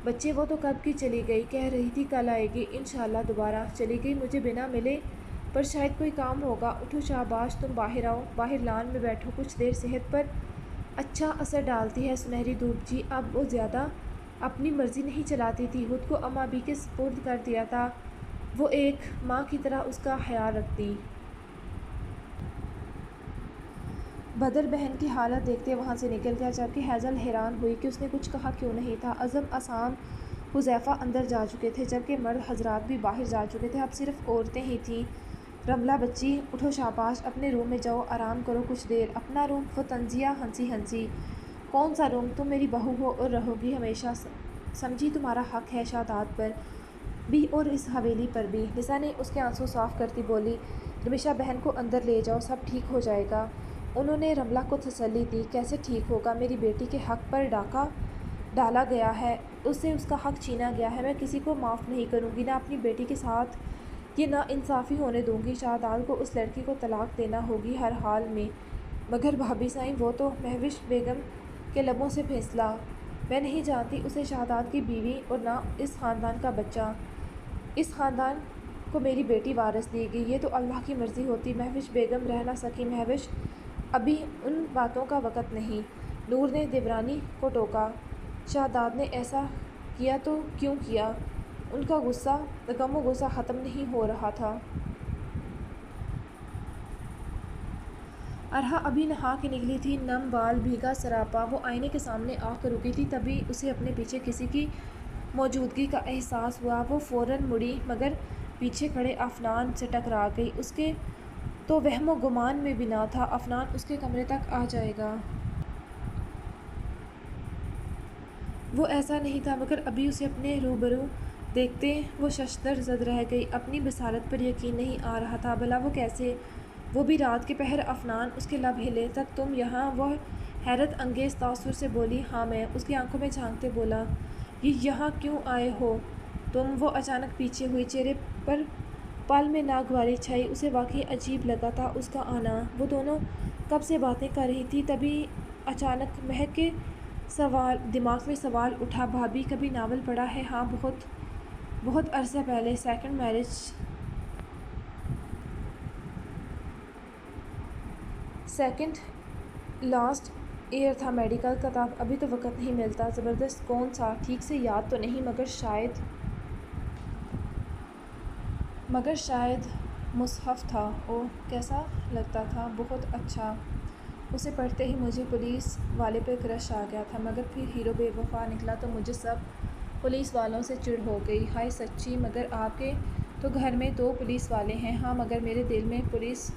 بچے وہ تو کب کی چلی گئی، کہہ رہی تھی کل آئے گی انشاءاللہ دوبارہ۔ چلی گئی مجھے بنا ملے، پر شاید کوئی کام ہوگا۔ اٹھو شاباش، تم باہر آؤ، باہر لان میں بیٹھو، کچھ دیر صحت پر اچھا اثر ڈالتی ہے سنہری دھوپ۔ جی اب وہ زیادہ اپنی مرضی نہیں چلاتی تھی، خود کو اماں بھی کے سپرد کر دیا تھا، وہ ایک ماں کی طرح اس کا خیال رکھتی۔ بدر بہن کی حالت دیکھتے وہاں سے نکل گیا، جبکہ ہیزل حیران ہوئی کہ اس نے کچھ کہا کیوں نہیں تھا۔ اعظم عصام حذیفہ اندر جا چکے تھے، جبکہ مرد حضرات بھی باہر جا چکے تھے، اب صرف عورتیں ہی تھیں۔ رملہ بچی اٹھو شاباش، اپنے روم میں جاؤ، آرام کرو کچھ دیر۔ اپنا روم؟ وہ طنزیہ ہنسی۔ کون سا روم؟ تم میری بہو ہو اور رہو گی ہمیشہ، سمجھی؟ تمہارا حق ہے شاداب پر بھی اور اس حویلی پر بھی۔ نسا نے اس کے آنسو صاف کرتی بولی۔ رمیشہ بہن کو اندر لے جاؤ، سب ٹھیک ہو جائے گا۔ انہوں نے رملہ کو تسلی دی۔ کیسے ٹھیک ہوگا؟ میری بیٹی کے حق پر ڈاکہ ڈالا گیا ہے، اس سے اس کا حق چھینا گیا ہے۔ میں کسی کو معاف نہیں کروں گی، نہ اپنی بیٹی کے ساتھ یہ ناانصافی ہونے دوں گی۔ شہزاد کو اس لڑکی کو طلاق دینا ہوگی ہر حال میں۔ مگر بھابی سائیں، وہ تو مہوش بیگم کے لبوں سے پھسلا۔ میں نہیں جانتی اسے شہزاد کی بیوی اور نہ اس خاندان کا بچہ۔ اس خاندان کو میری بیٹی وارث دے گی، یہ تو اللہ کی مرضی ہوتی۔ مہوش بیگم رہ نہ سکی۔ مہوش، ابھی ان باتوں کا وقت نہیں۔ نور نے دیورانی کو ٹوکا۔ شہزاد نے ایسا کیا تو کیوں کیا؟ ان کا غم و غصہ ختم نہیں ہو رہا تھا۔ ارحا ابھی نہا کے نکلی تھی، نم بال، بھیگا سراپا۔ وہ آئینے کے سامنے آ کر رکی تھی، تبھی اسے اپنے پیچھے کسی کی موجودگی کا احساس ہوا۔ وہ فوراً مڑی، مگر پیچھے کھڑے عفنان سے ٹکرا گئی۔ اس کے تو وہم و گمان میں بھی نہ تھا عفنان اس کے کمرے تک آ جائے گا۔ وہ ایسا نہیں تھا، مگر ابھی اسے اپنے روبرو دیکھتے وہ ششدر زد رہ گئی۔ اپنی بصارت پر یقین نہیں آ رہا تھا۔ بھلا وہ کیسے؟ وہ بھی رات کے پہر۔ عفنان، اس کے لب ہلے۔ تک تم یہاں؟ وہ حیرت انگیز تاثر سے بولی۔ ہاں میں۔ اس کی آنکھوں میں جھانکتے بولا۔ یہ یہاں کیوں آئے ہو تم؟ وہ اچانک پیچھے ہوئی، چہرے پر پل میں ناگواری چھائی۔ اسے واقعی عجیب لگا تھا اس کا آنا۔ وہ دونوں کب سے باتیں کر رہی تھی، تبھی اچانک مہک کے دماغ میں سوال اٹھا، بھابی کبھی ناول پڑھا ہے؟ ہاں، بہت عرصہ پہلے، second marriage, second last year تھا میڈیکل کا، تب ابھی تو وقت نہیں ملتا۔ زبردست؟ کون سا؟ ٹھیک سے یاد تو نہیں، مگر شاید مصحف تھا۔ اوہ، کیسا لگتا تھا؟ بہت اچھا۔ اسے پڑھتے ہی مجھے پولیس والے پہ کرش آ گیا تھا، مگر پھر ہیرو بے وفا نکلا تو مجھے سب پولیس والوں سے چڑ ہو گئی۔ ہائے سچی؟ مگر آپ کے تو گھر میں 2 پولیس والے ہیں۔ ہاں، مگر میرے دل میں پولیس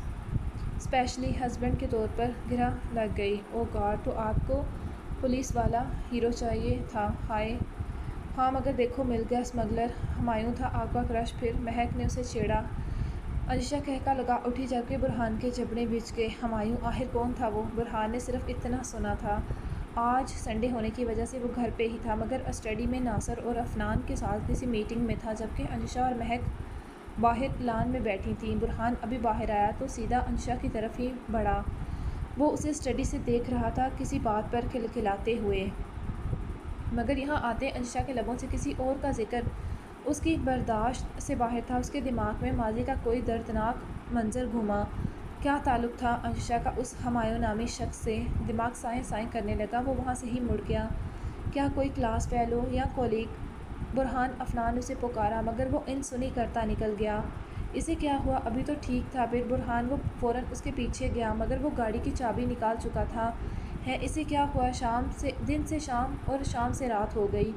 اسپیشلی ہسبینڈ کے طور پر گرہ لگ گئی۔ اوہ گاڈ! تو آپ کو پولیس والا ہیرو چاہیے تھا؟ ہائے ہاں، مگر دیکھو مل گیا، اسمگلر ہمایوں تھا آپ کا کرش۔ پھر مہک نے اسے چھیڑا۔ انشا قہقہ لگا اٹھی، جبکہ برہان کے جبڑے بھیج گئے۔ ہمایوں؟ آخر کون تھا وہ؟ برہان نے صرف اتنا سنا تھا۔ آج سنڈے ہونے کی وجہ سے وہ گھر پہ ہی تھا، مگر اسٹڈی میں ناصر اور عفنان کے ساتھ کسی میٹنگ میں تھا، جبکہ انشا اور مہک باہر لان میں بیٹھی تھیں۔ برہان ابھی باہر آیا تو سیدھا انشا کی طرف ہی بڑھا۔ وہ اسے اسٹڈی سے دیکھ رہا تھا، کسی بات پر کھلکھلاتے ہوئے، مگر یہاں آتے انشا کے لبوں سے کسی اور کا ذکر اس کی برداشت سے باہر تھا۔ اس کے دماغ میں ماضی کا کوئی دردناک منظر گھوما۔ کیا تعلق تھا انشا کا اس ہمایوں نامی شخص سے؟ دماغ سائیں سائیں کرنے لگا۔ وہ وہاں سے ہی مڑ گیا۔ کیا کوئی کلاس فیلو یا کولیگ؟ برہان! عفنان نے اسے پکارا، مگر وہ ان سنی کرتا نکل گیا۔ اسے کیا ہوا؟ ابھی تو ٹھیک تھا۔ پھر برہان! وہ فوراً اس کے پیچھے گیا، مگر وہ گاڑی کی چابی نکال چکا تھا۔ ہے اسے کیا ہوا؟ دن سے شام اور شام سے رات ہو گئی۔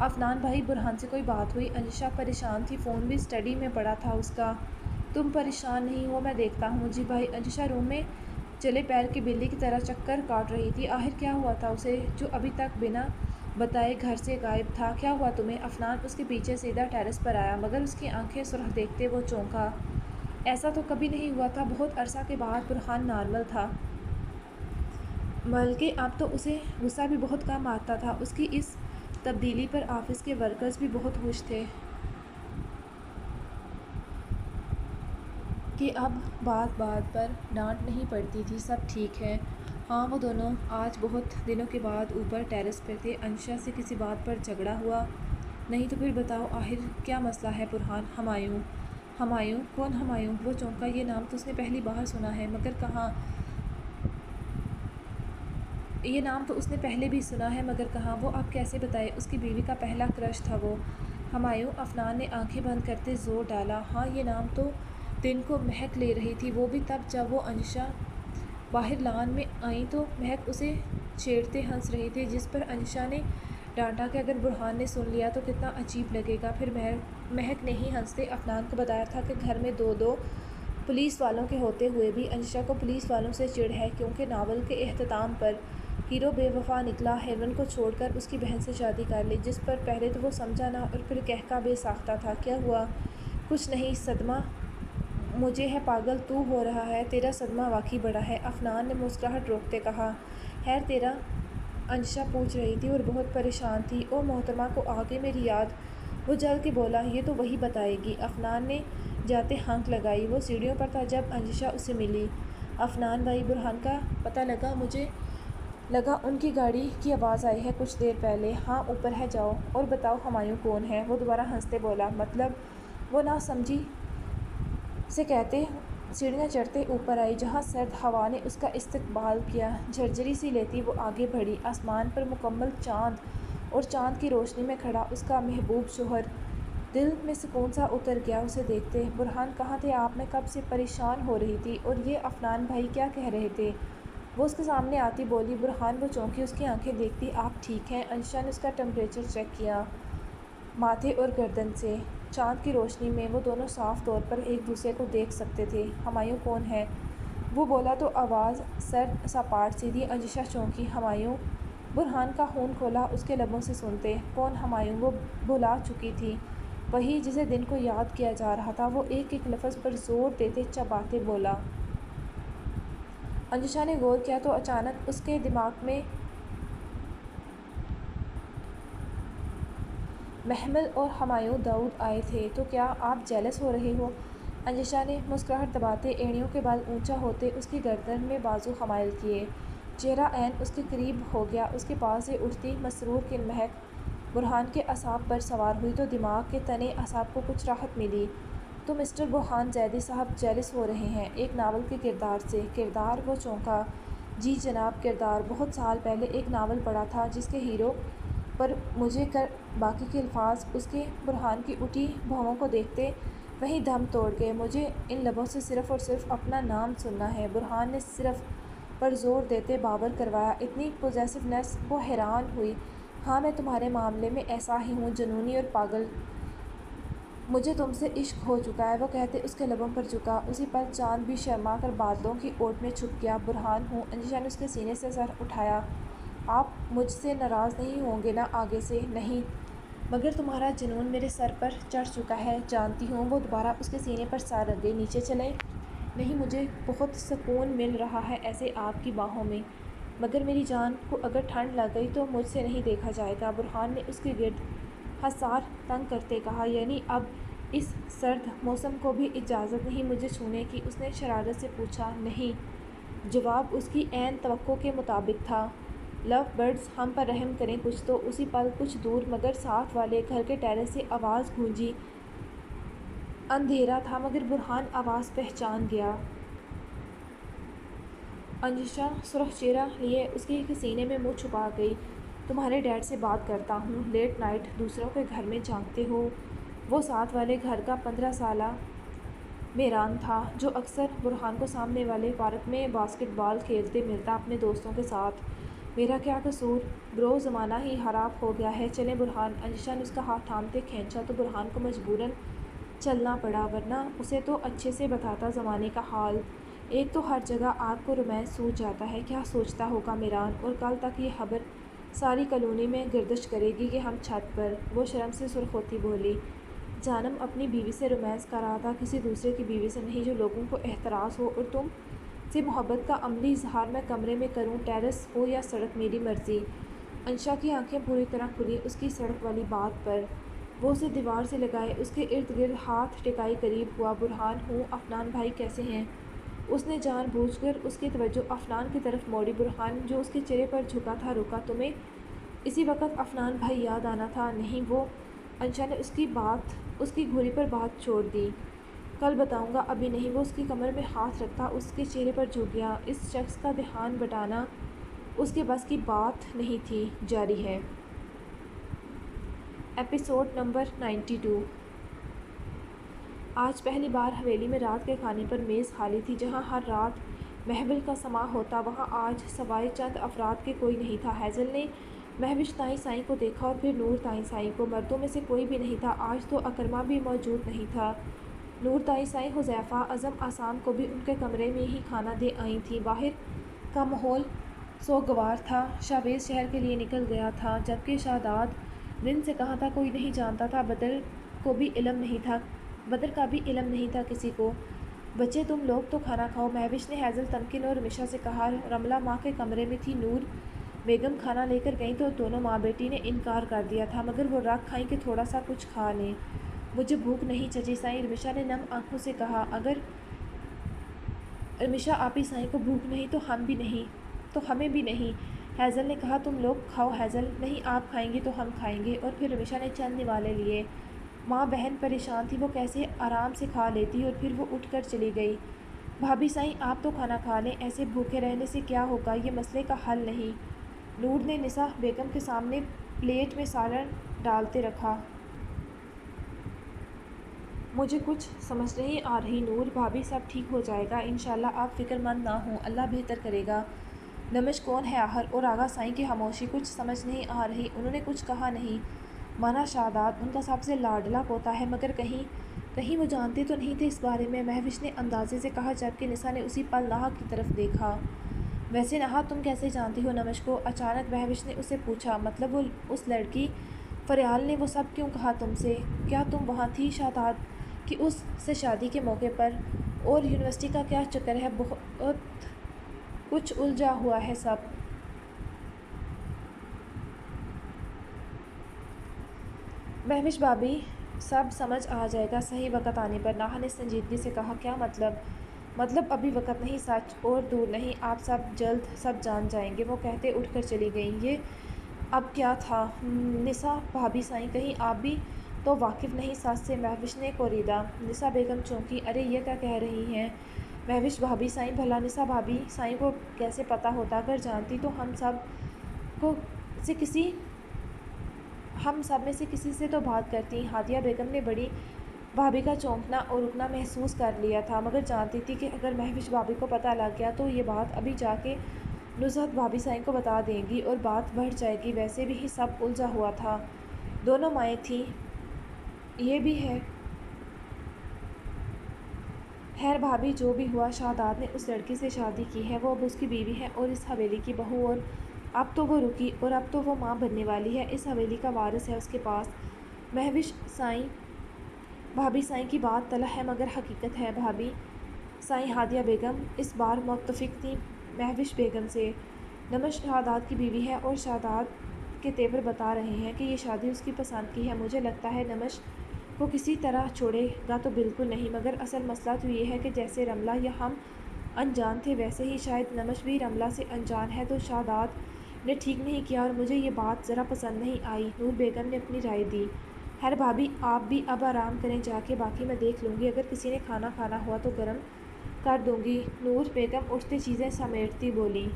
عفنان بھائی، برہان سے کوئی بات ہوئی؟ انشا پریشان تھی، فون بھی اسٹڈی میں پڑا تھا اس کا۔ تم پریشان نہیں ہو، میں دیکھتا ہوں۔ جی بھائی۔ انشا روم میں چلے پیر کی بلی کی طرح چکر کاٹ رہی تھی۔ آخر کیا ہوا تھا اسے، جو ابھی تک بنا بتائے گھر سے غائب تھا؟ کیا ہوا تمہیں؟ عفنان اس کے پیچھے سیدھا ٹیرس پر آیا، مگر اس کی آنکھیں سرخ دیکھتے وہ چونکا۔ ایسا تو کبھی نہیں ہوا تھا۔ بہت عرصہ کے بعد برہان نارمل تھا، بلکہ اب تو اسے غصہ بھی بہت کم آتا تھا۔ اس کی اس تبدیلی پر آفس کے ورکرز بھی بہت خوش تھے کہ اب بات بات پر ڈانٹ نہیں پڑتی تھی۔ سب ٹھیک ہے؟ ہاں۔ وہ دونوں آج بہت دنوں کے بعد اوپر ٹیرس پر تھے۔ انشا سے کسی بات پر جھگڑا ہوا؟ نہیں تو پھر بتاؤ آخر کیا مسئلہ ہے؟ برہان! ہمایوں؟ ہمایوں؟ کون ہمایوں؟ وہ چونکا۔ یہ نام تو اس نے پہلی بار سنا ہے، مگر کہاں؟ یہ نام تو اس نے پہلے بھی سنا ہے، مگر کہاں؟ وہ اب کیسے بتائے؟ اس کی بیوی کا پہلا کرش تھا وہ۔ ہمایوں؟ عفنان نے آنکھیں بند کرتے زور ڈالا۔ ہاں، یہ نام تو دن کو مہک لے رہی تھی، وہ بھی تب جب وہ انشا باہر لان میں آئی تو مہک اسے چھیڑتے ہنس رہی تھی، جس پر انشا نے ڈانٹا کہ اگر برہان نے سن لیا تو کتنا عجیب لگے گا۔ پھر مہک نے ہی ہنستے عفنان کو بتایا تھا کہ گھر میں 2 پولیس والوں کے ہوتے ہوئے بھی انشا کو پولیس والوں سے چڑ ہے، کیونکہ ناول کے اختتام پر ہیرو بے وفا نکلا، ہیروئن کو چھوڑ کر اس کی بہن سے شادی کر لی، جس پر پہلے تو وہ سمجھا نہ اور پھر قہقہ بے ساختہ تھا۔ کیا ہوا؟ کچھ نہیں، صدمہ مجھے ہے پاگل تو ہو رہا ہے، تیرا صدمہ واقعی بڑا ہے، عفنان نے مسکراہٹ روکتے کہا۔ خیر، تیرا انشا پوچھ رہی تھی اور بہت پریشان تھی۔ او محترمہ کو آ گئی میری یاد، وہ جل کے بولا۔ یہ تو وہی بتائے گی۔ عفنان نے جاتے ہانک لگائی۔ وہ سیڑھیوں پر تھا جب انشا اسے ملی۔ عفنان بھائی، برہان کا پتہ لگا؟ مجھے لگا ان کی گاڑی کی آواز آئی ہے کچھ دیر پہلے۔ ہاں اوپر ہے، جاؤ اور بتاؤ ہمایوں کون ہے؟ وہ دوبارہ ہنستے بولا۔ مطلب؟ وہ نہ سمجھی سے کہتے سیڑھیاں چڑھتے اوپر آئی جہاں سرد ہوا نے اس کا استقبال کیا۔ جھرجھری سی لیتی وہ آگے بڑھی۔ آسمان پر مکمل چاند اور چاند کی روشنی میں کھڑا اس کا محبوب شوہر۔ دل میں سکون سا اتر گیا اسے دیکھتے۔ برہان کہاں تھے آپ؟ میں کب سے پریشان ہو رہی تھی۔ اور یہ عفنان بھائی کیا کہہ رہے تھے؟ وہ اس کے سامنے آتی بولی۔ برہان وہ چونکی، اس کی آنکھیں دیکھتی۔ آپ ٹھیک ہیں؟ انشا نے اس کا ٹمپریچر چیک کیا ماتھے اور گردن سے۔ چاند کی روشنی میں وہ دونوں صاف طور پر ایک دوسرے کو دیکھ سکتے تھے۔ ہمایوں کون ہے؟ وہ بولا تو آواز سرد سپاٹ سی تھی۔ انشا چونکی۔ ہمایوں؟ برہان کا خون کھولا اس کے لبوں سے سنتے۔ کون ہمایوں؟ وہ بھلا چکی تھی۔ وہی جسے دن کو یاد کیا جا رہا تھا۔ وہ ایک ایک لفظ پر زور دیتے چباتے بولا۔ انشا نے غور کیا تو اچانک اس کے دماغ میں محمل اور ہمایوں داؤد آئے تھے۔ تو کیا آپ جیلس ہو رہے ہو؟ انشا نے مسکراہٹ دباتے اینڑیوں کے بل اونچا ہوتے اس کی گردن میں بازو حمائل کیے۔ چہرہ عین اس کے قریب ہو گیا۔ اس کے پاس سے اٹھتی مسرور کی مہک برہان کے اعصاب پر سوار ہوئی تو دماغ کے تنے اعصاب کو کچھ راحت ملی۔ تو مسٹر برہان زیدی صاحب جیلس ہو رہے ہیں ایک ناول کے کردار سے؟ کردار؟ وہ چونکا۔ جی جناب، کردار۔ بہت سال پہلے ایک ناول پڑھا تھا جس کے ہیرو پر مجھے کر باقی کے الفاظ اس کے برہان کی اٹھی بھووں کو دیکھتے وہیں دم توڑ گئے۔ مجھے ان لبوں سے صرف اور صرف اپنا نام سننا ہے۔ برہان نے صرف پر زور دیتے باور کروایا۔ اتنی پوزیسونیس؟ وہ حیران ہوئی۔ ہاں میں تمہارے معاملے میں ایسا ہی ہوں، جنونی اور پاگل۔ مجھے تم سے عشق ہو چکا ہے۔ وہ کہتے اس کے لبوں پر جھکا۔ اسی پل چاند بھی شرما کر بادلوں کی اوٹ میں چھپ گیا۔ برہان ہوں؟ انشا نے اس کے سینے سے سر اٹھایا۔ آپ مجھ سے ناراض نہیں ہوں گے نا آگے سے؟ نہیں، مگر تمہارا جنون میرے سر پر چڑھ چکا ہے، جانتی ہوں۔ وہ دوبارہ اس کے سینے پر سر رکھ گئی۔ نیچے چلیں؟ نہیں، مجھے بہت سکون مل رہا ہے ایسے آپ کی باہوں میں، مگر میری جان کو اگر ٹھنڈ لگ گئی تو مجھ سے نہیں دیکھا جائے گا۔ برہان نے اس کے گرد حصار تنگ کرتے کہا۔ یعنی اب اس سرد موسم کو بھی اجازت نہیں مجھے چھونے کی؟ اس نے شرارت سے پوچھا۔ نہیں، جواب اس کی عین توقع کے مطابق تھا۔ لو برڈز ہم پر رحم کریں کچھ تو۔ اسی پل کچھ دور مگر ساتھ والے گھر کے ٹیرس سے آواز گونجی۔ اندھیرا تھا مگر برہان آواز پہچان گیا۔ انشا سرخ چہرہ لیے اس کے سینے میں منہ چھپا گئی۔ تمہارے ڈیڈ سے بات کرتا ہوں۔ لیٹ نائٹ دوسروں کے گھر میں جھانکتے ہو؟ وہ ساتھ والے گھر کا 15 سالہ میران تھا جو اکثر برہان کو سامنے والے پارک میں باسکٹ بال کھیلتے ملتا اپنے دوستوں کے ساتھ۔ میرا کیا قصور؟ برو زمانہ ہی خراب ہو گیا ہے، چلیں برہان۔ انشا نے اس کا ہاتھ تھامتے کھینچا تو برہان کو مجبوراً چلنا پڑا، ورنہ اسے تو اچھے سے بتاتا زمانے کا حال۔ ایک تو ہر جگہ آپ کو رومانس سوجھ جاتا ہے، کیا سوچتا ہوگا میران؟ اور کل تک یہ خبر ساری کالونی میں گردش کرے گی کہ ہم چھت پر۔ وہ شرم سے سرخ ہوتی بولی۔ جانم اپنی بیوی سے رومانس کر رہا تھا، کسی دوسرے کی بیوی سے نہیں جو لوگوں کو احتراز ہو، اور تم سے محبت کا عملی اظہار میں کمرے میں کروں، ٹیرس ہو یا سڑک میری مرضی۔ انشا کی آنکھیں پوری طرح کھلیں اس کی سڑک والی بات پر۔ وہ اسے دیوار سے لگائے اس کے ارد گرد ہاتھ ٹکائے قریب ہوا۔ برہان ہوں؟ عفنان بھائی کیسے ہیں؟ اس نے جان بوجھ کر اس کی توجہ عفنان کی طرف موڑی۔ برہان جو اس کے چہرے پر جھکا تھا رکا۔ تمہیں اسی وقت عفنان بھائی یاد آنا تھا؟ نہیں، وہ انشا نے اس کی گھوری پر بات چھوڑ دی۔ کل بتاؤں گا، ابھی نہیں۔ وہ اس کی کمر میں ہاتھ رکھتا اس کے چہرے پر جھک گیا۔ اس شخص کا دھیان بٹانا اس کے بس کی بات نہیں تھی۔ جاری ہے۔ Episode number 92۔ آج پہلی بار حویلی میں رات کے کھانے پر میز خالی تھی۔ جہاں ہر رات محفل کا سماع ہوتا وہاں آج سوائے چند افراد کے کوئی نہیں تھا۔ ہیزل نے مہوش تائیں سائیں کو دیکھا اور پھر نور تائیں سائیں کو۔ مردوں میں سے کوئی بھی نہیں تھا۔ آج تو اکرما بھی موجود نہیں تھا۔ نور تائیں سائیں حذیفہ اعظم اعصام کو بھی ان کے کمرے میں ہی کھانا دے آئی تھیں۔ باہر کا ماحول سوگوار تھا۔ شاویز شہر کے لیے نکل گیا تھا جبکہ شاداب دن سے کہاں تھا کوئی نہیں جانتا تھا۔ بدر کا بھی علم نہیں تھا کسی کو۔ بچے تم لوگ تو کھانا کھاؤ، مہوش نے ہیزل تمکن اور رمیشا سے کہا۔ رملہ ماں کے کمرے میں تھی۔ نور بیگم کھانا لے کر گئیں تو دونوں ماں بیٹی نے انکار کر دیا تھا، مگر وہ رکھ کھائیں کہ تھوڑا سا کچھ کھا لیں۔ مجھے بھوک نہیں چچی سائیں، رمیشا نے نم آنکھوں سے کہا۔ اگر رمیشا آپی سائیں کو بھوک نہیں تو ہمیں بھی نہیں، ہیزل نے کہا۔ تم لوگ کھاؤ ہیزل۔ نہیں آپ کھائیں گی تو ہم کھائیں گے۔ اور پھر رمیشا نے چند نوالے لیے۔ ماں بہن پریشان تھی، وہ کیسے آرام سے کھا لیتی، اور پھر وہ اٹھ کر چلی گئی۔ بھابی سائیں آپ تو کھانا کھا لیں، ایسے بھوکے رہنے سے کیا ہوگا، یہ مسئلے کا حل نہیں۔ نور نے نسا بیگم کے سامنے پلیٹ میں سالن ڈالتے رکھا۔ مجھے کچھ سمجھ نہیں آ رہی نور، بھابی سب ٹھیک ہو جائے گا انشاءاللہ، آپ فکر مند نہ ہوں، اللہ بہتر کرے گا۔ نمش کون ہے آخر؟ اور آغا سائیں کی خاموشی کچھ سمجھ نہیں آ رہی، انہوں نے کچھ کہا نہیں۔ مانا شاداب ان کا سب سے لاڈلا پوتا ہے، مگر کہیں وہ جانتے تو نہیں تھے اس بارے میں، مہوش نے اندازے سے کہا، جبکہ نسا نے اسی پل نہا کی طرف دیکھا۔ ویسے نہا تم کیسے جانتی ہو نمش کو؟ اچانک مہوش نے اسے پوچھا۔ مطلب وہ اس لڑکی فریال نے وہ سب کیوں کہا تم سے؟ کیا تم وہاں تھی شاداب کی اس سے شادی کے موقع پر؟ اور یونیورسٹی کا کیا چکر ہے؟ بہت کچھ الجھا ہوا ہے سب۔ مہوش بھابی سب سمجھ آ جائے گا صحیح وقت آنے پر، نہا نے سنجیدگی سے کہا۔ کیا مطلب؟ مطلب ابھی وقت نہیں، سچ اور دور نہیں، آپ سب جلد سب جان جائیں گے، وہ کہتے اٹھ کر چلی گئیں۔ یہ اب کیا تھا نسا بھابی سائیں، کہیں آپ بھی تو واقف نہیں سچ سے؟ مہوش نے کوریدا۔ نسا بیگم چونکی۔ ارے یہ کیا کہہ رہی ہیں مہوش بھابی سائیں؟ بھلا نسا بھابی سائیں کو کیسے پتہ ہوتا؟ اگر جانتی تو ہم سب میں سے کسی سے تو بات کرتی۔ ہادیہ بیگم نے بڑی بھابی کا چونکنا اور رکنا محسوس کر لیا تھا، مگر جانتی تھی کہ اگر مہوش بھابی کو پتہ لگ گیا تو یہ بات ابھی جا کے نصرت بھابی سائیں کو بتا دیں گی اور بات بڑھ جائے گی۔ ویسے بھی سب الجھا ہوا تھا، دونوں مائیں تھیں، یہ بھی ہے۔ خیر بھابی جو بھی ہوا، شاداب نے اس لڑکی سے شادی کی ہے، وہ اب اس کی بیوی ہے اور اس حویلی کی بہو، اور اب تو وہ رکی، اور اب تو وہ ماں بننے والی ہے، اس حویلی کا وارث ہے اس کے پاس۔ مہوش بھابی سائیں کی بات طلح ہے مگر حقیقت ہے۔ بھابی سائیں ہادیہ بیگم اس بار متفق تھیں مہوش بیگم سے۔ نمش شاداب کی بیوی ہے اور شاداب کے تیور بتا رہے ہیں کہ یہ شادی اس کی پسند کی ہے۔ مجھے لگتا ہے نمش کو کسی طرح چھوڑے گا تو بالکل نہیں، مگر اصل مسئلہ تو یہ ہے کہ جیسے رملہ یا ہم انجان تھے ویسے ہی شاید نمش بھی رملہ سے انجان ہے، تو شاداب نے ٹھیک نہیں کیا اور مجھے یہ بات ذرا پسند نہیں آئی۔ نور بیگم نے اپنی رائے دی۔ خیر بھابی آپ بھی اب آرام کریں جا کے، باقی میں دیکھ لوں گی، اگر کسی نے کھانا کھانا ہوا تو گرم کر دوں گی۔ نور بیگم اٹھتے چیزیں سمیٹتی بولی۔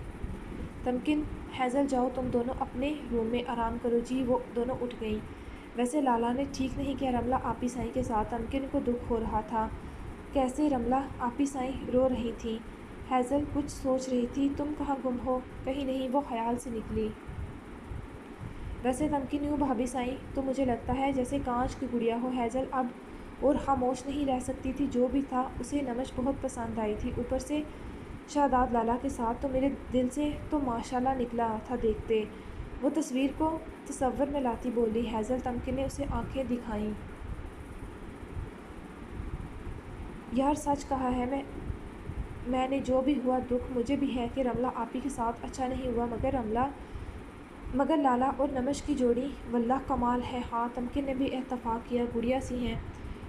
تمکن ہیزل جاؤ تم دونوں اپنے روم میں آرام کرو۔ جی۔ وہ دونوں اٹھ گئیں۔ ویسے لالا نے ٹھیک نہیں کیا رملہ آپی سائیں کے ساتھ، تمکن کو دکھ ہو رہا تھا۔ کیسے؟ رملہ آپی سائیں رو رہی تھیں۔ ہیزل کچھ سوچ رہی تھی۔ تم کہاں گم ہو؟ کہیں نہیں، وہ خیال سے نکلی۔ ویسے تمکن یوں بھابی سائیں تو مجھے لگتا ہے جیسے کانچ کی گڑیا ہو۔ ہیزل اب اور خاموش نہیں رہ سکتی تھی، جو بھی تھا اسے نمش بہت پسند آئی تھی، اوپر سے شاداب لالا کے ساتھ تو میرے دل سے تو ماشاءاللہ نکلا تھا دیکھتے۔ وہ تصویر کو تصور میں لاتی بولی ہیزل۔ تمکن نے اسے آنکھیں دکھائیں۔ یار سچ کہا ہے میں نے، جو بھی ہوا دکھ مجھے بھی ہے کہ رملہ آپی کے ساتھ اچھا نہیں ہوا، مگر لالا اور نمش کی جوڑی واللہ کمال ہے۔ ہاں تمکن نے بھی اتفاق کیا، گڑیا سی ہیں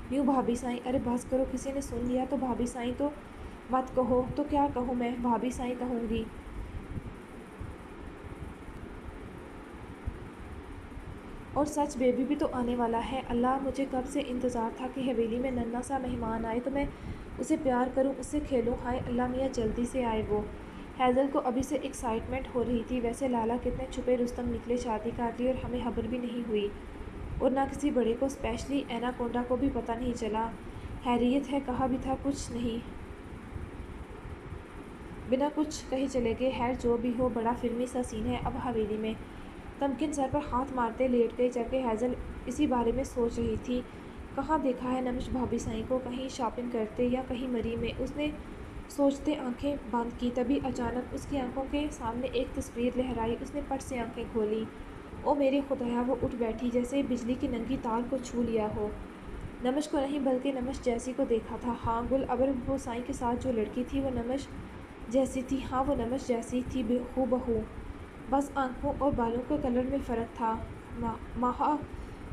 یوں بھابی سائیں۔ ارے بس کرو، کسی نے سن لیا تو بھابی سائیں تو مت کہو۔ تو کیا کہوں میں؟ بھابی سائیں کہوں گی۔ اور سچ بیبی بھی تو آنے والا ہے۔ اللہ مجھے کب سے انتظار تھا کہ حویلی میں ننھا سا مہمان آئے تو میں اسے پیار کروں، اس سے کھیلوں۔ ہائے اللہ میاں جلدی سے آئے وہ۔ ہیزل کو ابھی سے ایکسائٹمنٹ ہو رہی تھی۔ ویسے لالا کتنے چھپے رستم نکلے، شادی کر لی اور ہمیں خبر بھی نہیں ہوئی، اور نہ کسی بڑے کو، اسپیشلی ایناکونڈا کو بھی پتہ نہیں چلا۔ خیریت ہے؟ کہا بھی تھا کچھ نہیں، بنا کچھ کہے چلے گئے۔ خیر جو بھی ہو، بڑا فلمی سا سین ہے اب حویلی میں۔ تمکن سر پر ہاتھ مارتے لیٹ گئی، جبکہ ہیزل اسی بارے میں سوچ رہی تھی۔ کہاں دیکھا ہے نمش بھابی سائیں کو؟ کہیں شاپنگ کرتے یا کہیں مری میں؟ اس نے سوچتے آنکھیں بند کی، تبھی اچانک اس کی آنکھوں کے سامنے ایک تصویر لہرائی۔ اس نے پٹ سے آنکھیں کھولیں۔ او میرے خدایا! وہ اٹھ بیٹھی جیسے بجلی کی ننگی تار کو چھو لیا ہو۔ نمش کو نہیں بلکہ نمش جیسی کو دیکھا تھا۔ ہاں گل ابر وہ سائیں کے ساتھ جو لڑکی تھی وہ نمش جیسی تھی۔ ہاں وہ نمش جیسی تھی ہو بہو۔ بس آنکھوں اور بالوں کے کلر میں فرق تھا۔ ماہا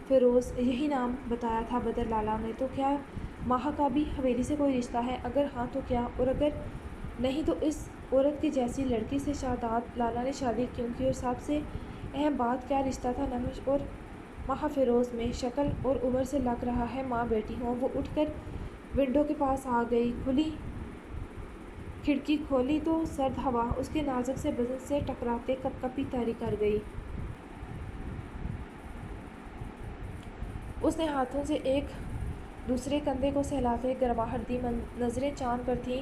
فیروز یہی نام بتایا تھا بدر لالا نے۔ تو کیا ماہا کا بھی حویلی سے کوئی رشتہ ہے؟ اگر ہاں تو کیا، اور اگر نہیں تو اس عورت کی جیسی لڑکی سے شہزاد لالا نے شادی کیوں کی؟ اور سب سے اہم بات، کیا رشتہ تھا نمش اور ماہا فیروز میں؟ شکل اور عمر سے لگ رہا ہے ماں بیٹی ہوں۔ وہ اٹھ کر ونڈو کے پاس آ گئی، کھلی کھڑکی کھولی تو سرد ہوا اس کے نازک سے بدن سے ٹکراتے کپ کپی طاری کر گئی۔ اس نے ہاتھوں سے ایک دوسرے کندھے کو سہلاتے گرماہٹ دی۔ نظریں چاند پر تھیں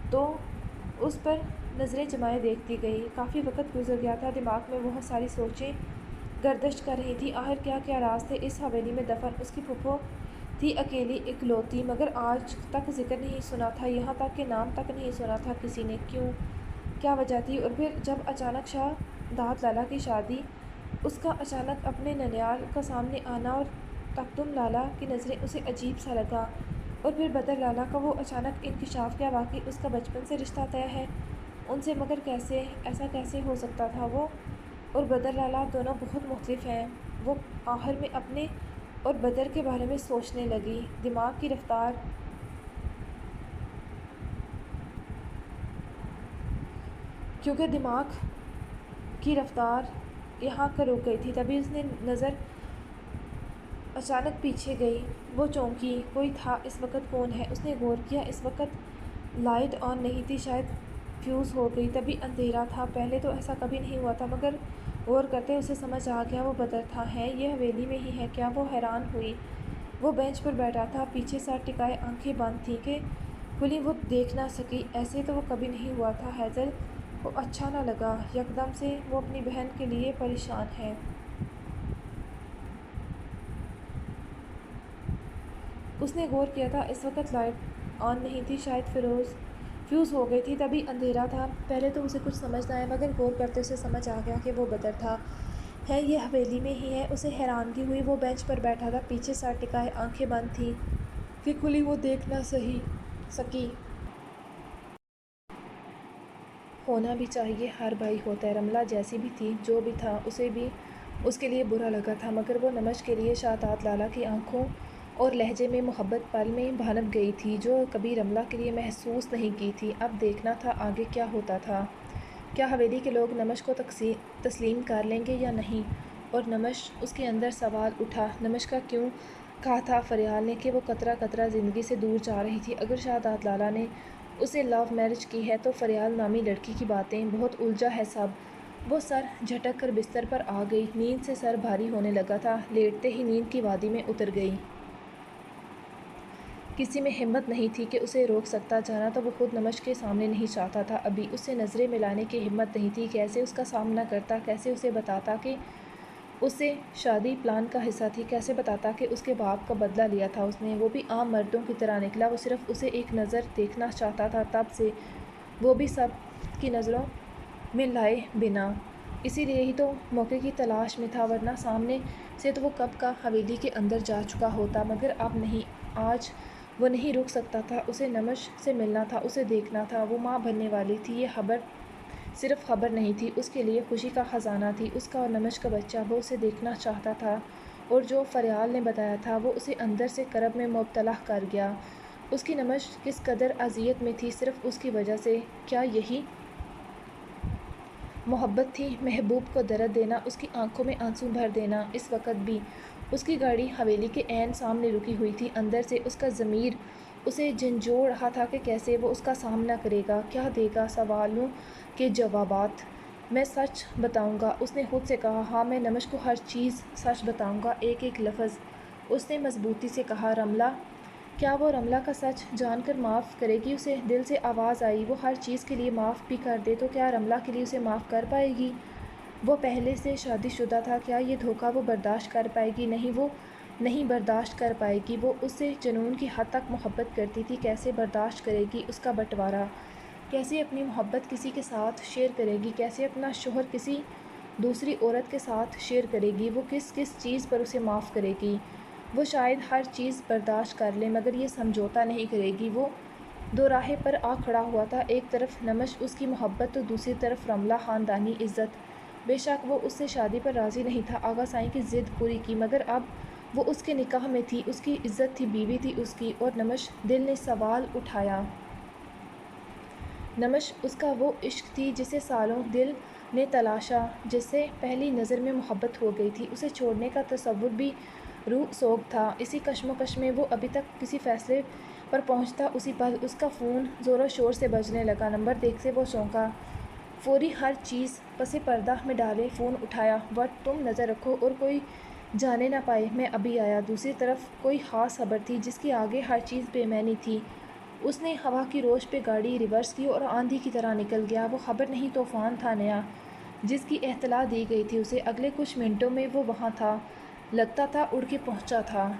تو اس پر نظریں جمائے دیکھتی گئی۔ کافی وقت گزر گیا تھا، دماغ میں بہت ساری سوچیں گردش کر رہی تھیں۔ آخر کیا کیا راز تھے اس حویلی میں دفن؟ اس کی پھوپھو تھی اکیلی اکلوتی، مگر آج تک ذکر نہیں سنا تھا، یہاں تک کہ نام تک نہیں سنا تھا کسی نے۔ کیوں؟ کیا وجہ تھی؟ اور پھر جب اچانک شہزاد لالا کی شادی، اس کا اچانک اپنے ننیال کا سامنے آنا اور تقدم لالا کی نظریں اسے عجیب سا لگا۔ اور پھر بدر لالا کا وہ اچانک انکشاف، کیا واقعی اس کا بچپن سے رشتہ طے ہے ان سے؟ مگر کیسے؟ ایسا کیسے ہو سکتا تھا؟ وہ اور بدر لالا دونوں بہت مختلف ہیں۔ وہ آخر میں اپنے اور بدر کے بارے میں سوچنے لگی۔ دماغ کی رفتار کیونکہ دماغ کی رفتار یہاں کر رک گئی تھی۔ تبھی اس نے نظر اچانک پیچھے گئی۔ وہ چونکی، کوئی تھا اس وقت؟ کون ہے؟ اس نے غور کیا، اس وقت لائٹ آن نہیں تھی، شاید فیوز ہو گئی، تبھی اندھیرا تھا۔ پہلے تو ایسا کبھی نہیں ہوا تھا، مگر غور کرتے اسے سمجھ آ گیا وہ بدر تھا۔ ہے یہ حویلی میں ہی ہے کیا؟ وہ حیران ہوئی۔ وہ بینچ پر بیٹھا تھا، پیچھے سر ٹکائے، آنکھیں بند تھیں کہ کھلی وہ دیکھ نہ سکی۔ ایسے تو وہ کبھی نہیں ہوا تھا۔ حیدر کو اچھا نہ لگا، یکدم سے وہ اپنی بہن کے لیے پریشان ہے۔ اس نے غور کیا تھا، اس وقت لائٹ آن نہیں تھی، شاید فیوز ہو گئی تھی، تبھی اندھیرا تھا۔ پہلے تو اسے کچھ سمجھ نہ آیا، مگر غور کرتے اسے سمجھ آ گیا کہ وہ بدر تھا۔ ہے یہ حویلی میں ہی ہے؟ اسے حیرانگی ہوئی۔ وہ بینچ پر بیٹھا تھا، پیچھے سر ٹکائے، آنکھیں بند تھیں کہ کھلی وہ دیکھ نہ سکی۔ ہونا بھی چاہیے، ہر بھائی ہوتا ہے۔ رملہ جیسی بھی تھی، جو بھی تھا، اسے بھی اس کے لیے برا لگا تھا، مگر وہ نمش کے لیے شہزاد لالا کی آنکھوں اور لہجے میں محبت پل میں بھنپ گئی تھی، جو کبھی رملہ کے لیے محسوس نہیں کی تھی۔ اب دیکھنا تھا آگے کیا ہوتا تھا۔ کیا حویلی کے لوگ نمش کو تسلیم کر لیں گے یا نہیں؟ اور نمش، اس کے اندر سوال اٹھا، نمش کا کیوں کہا تھا فریال نے کہ وہ قطرہ قطرہ زندگی سے دور جا رہی تھی؟ اگر شہزاد لالا نے اسے لو میرج کی ہے تو فریال نامی لڑکی کی باتیں، بہت الجھا ہے سب۔ وہ سر جھٹک کر بستر پر آ گئی، نیند سے سر بھاری ہونے لگا تھا، لیٹتے ہی نیند کی وادی میں اتر گئی۔ کسی میں ہمت نہیں تھی کہ اسے روک سکتا، جانا تو وہ خود نمش کے سامنے نہیں چاہتا تھا ابھی، اس سے نظریں ملانے کی ہمت نہیں تھی۔ کیسے اس کا سامنا کرتا، کیسے اسے بتاتا کہ اسے شادی پلان کا حصہ تھی، کیسے بتاتا کہ اس کے باپ کا بدلہ لیا تھا اس نے؟ وہ بھی عام مردوں کی طرح نکلا، وہ صرف اسے ایک نظر دیکھنا چاہتا تھا تب سے، وہ بھی سب کی نظروں میں لائے بنا۔ اسی لیے ہی تو موقع کی تلاش میں تھا، ورنہ سامنے سے تو وہ کب کا حویلی کے اندر جا چکا ہوتا۔ مگر اب نہیں، آج وہ نہیں رک سکتا تھا، اسے نمش سے ملنا تھا، اسے دیکھنا تھا۔ وہ ماں بننے والی تھی، یہ خبر صرف خبر نہیں تھی، اس کے لیے خوشی کا خزانہ تھی، اس کا اور نمش کا بچہ۔ وہ اسے دیکھنا چاہتا تھا، اور جو فریال نے بتایا تھا وہ اسے اندر سے کرب میں مبتلا کر گیا۔ اس کی نمش کس قدر اذیت میں تھی صرف اس کی وجہ سے؟ کیا یہی محبت تھی؟ محبوب کو درد دینا، اس کی آنکھوں میں آنسو بھر دینا۔ اس وقت بھی اس کی گاڑی حویلی کے عین سامنے رکی ہوئی تھی، اندر سے اس کا ضمیر اسے جھنجھوڑ رہا تھا کہ کیسے وہ اس کا سامنا کرے گا، کیا دے گا سوالوں کے جوابات۔ میں سچ بتاؤں گا، اس نے خود سے کہا۔ ہاں، میں نمش کو ہر چیز سچ بتاؤں گا، ایک ایک لفظ، اس نے مضبوطی سے کہا۔ رملہ، کیا وہ رملہ کا سچ جان کر معاف کرے گی اسے؟ دل سے آواز آئی، وہ ہر چیز کے لیے معاف بھی کر دے تو کیا رملہ کے لیے اسے معاف کر پائے گی؟ وہ پہلے سے شادی شدہ تھا، کیا یہ دھوکہ وہ برداشت کر پائے گی؟ نہیں، وہ نہیں برداشت کر پائے گی۔ وہ اس سے جنون کی حد تک محبت کرتی تھی، کیسے برداشت کرے گی اس کا بٹوارا؟ کیسے اپنی محبت کسی کے ساتھ شیئر کرے گی؟ کیسے اپنا شوہر کسی دوسری عورت کے ساتھ شیئر کرے گی؟ وہ کس کس چیز پر اسے معاف کرے گی؟ وہ شاید ہر چیز برداشت کر لے، مگر یہ سمجھوتا نہیں کرے گی۔ وہ دو راہے پر آ کھڑا ہوا تھا، ایک طرف نمش، اس کی محبت، تو دوسری طرف رملہ، خاندانی عزت۔ بے شک وہ اس سے شادی پر راضی نہیں تھا، آغا سائیں کی ضد پوری کی، مگر اب وہ اس کے نکاح میں تھی، اس کی عزت تھی، بیوی تھی اس کی، اور نمش دل نے سوال اٹھایا۔ نمش اس کا وہ عشق تھی جسے سالوں دل نے تلاشا، جس سے پہلی نظر میں محبت ہو گئی تھی، اسے چھوڑنے کا تصور بھی روح سوگ تھا۔ اسی کشمکش میں وہ ابھی تک کسی فیصلے پر پہنچتا، اسی پل اس کا فون زور و شور سے بجنے لگا۔ نمبر دیکھتے وہ چونکا، فوری ہر چیز پس پردہ میں ڈالے فون اٹھایا۔ وٹ تم نظر رکھو اور کوئی جانے نہ پائے، میں ابھی آیا۔ دوسری طرف کوئی خاص خبر تھی جس کے آگے ہر چیز بے معنی تھی۔ اس نے ہوا کی روش پہ گاڑی ریورس کی اور آندھی کی طرح نکل گیا۔ وہ خبر نہیں، طوفان تھا نیا جس کی اطلاع دی گئی تھی اسے۔ اگلے کچھ منٹوں میں وہ وہاں تھا، لگتا تھا اڑ کے پہنچا تھا۔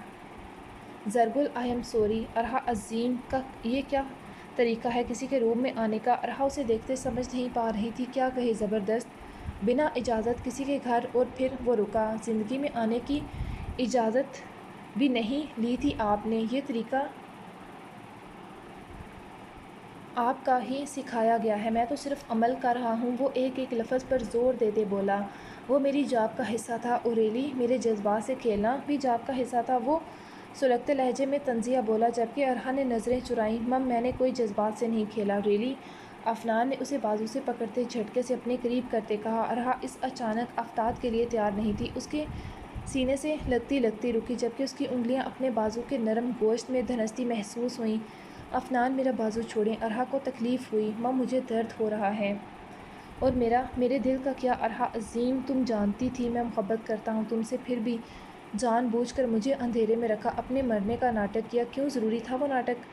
زرگل آئی ایم سوری ارحا عظیم کا یہ کیا طریقہ ہے کسی کے روم میں آنے کا؟ ارحا اسے دیکھتے سمجھ نہیں پا رہی تھی کیا کہے۔ زبردست بنا اجازت کسی کے گھر، اور پھر وہ رکا۔ زندگی میں آنے کی اجازت بھی نہیں لی تھی آپ نے، یہ طریقہ آپ کا ہی سکھایا گیا ہے، میں تو صرف عمل کر رہا ہوں۔ وہ ایک ایک لفظ پر زور دیتے بولا، وہ میری جاب کا حصہ تھا۔ اوریلی میرے جذبات سے کھیلنا بھی جاب کا حصہ تھا، وہ سلگتے لہجے میں طنزیہ بولا، جبکہ ارحا نے نظریں چرائیں۔ مم میں نے کوئی جذبات سے نہیں کھیلا۔ ریلی؟ افنان نے اسے بازو سے پکڑتے جھٹکے سے اپنے قریب کرتے کہا۔ ارحا اس اچانک افتاد کے لیے تیار نہیں تھی، اس کے سینے سے لگتی لگتی رکی، جبکہ اس کی انگلیاں اپنے بازو کے نرم گوشت میں دھنستی محسوس ہوئیں۔ افنان میرا بازو چھوڑیں، ارحا کو تکلیف ہوئی۔ مم مجھے درد ہو رہا ہے، اور میرے دل کا کیا؟ ارحا عظیم تم جانتی تھی میں محبت کرتا ہوں تم سے، پھر بھی جان بوجھ کر مجھے اندھیرے میں رکھا، اپنے مرنے کا ناٹک کیا۔ کیوں ضروری تھا وہ ناٹک؟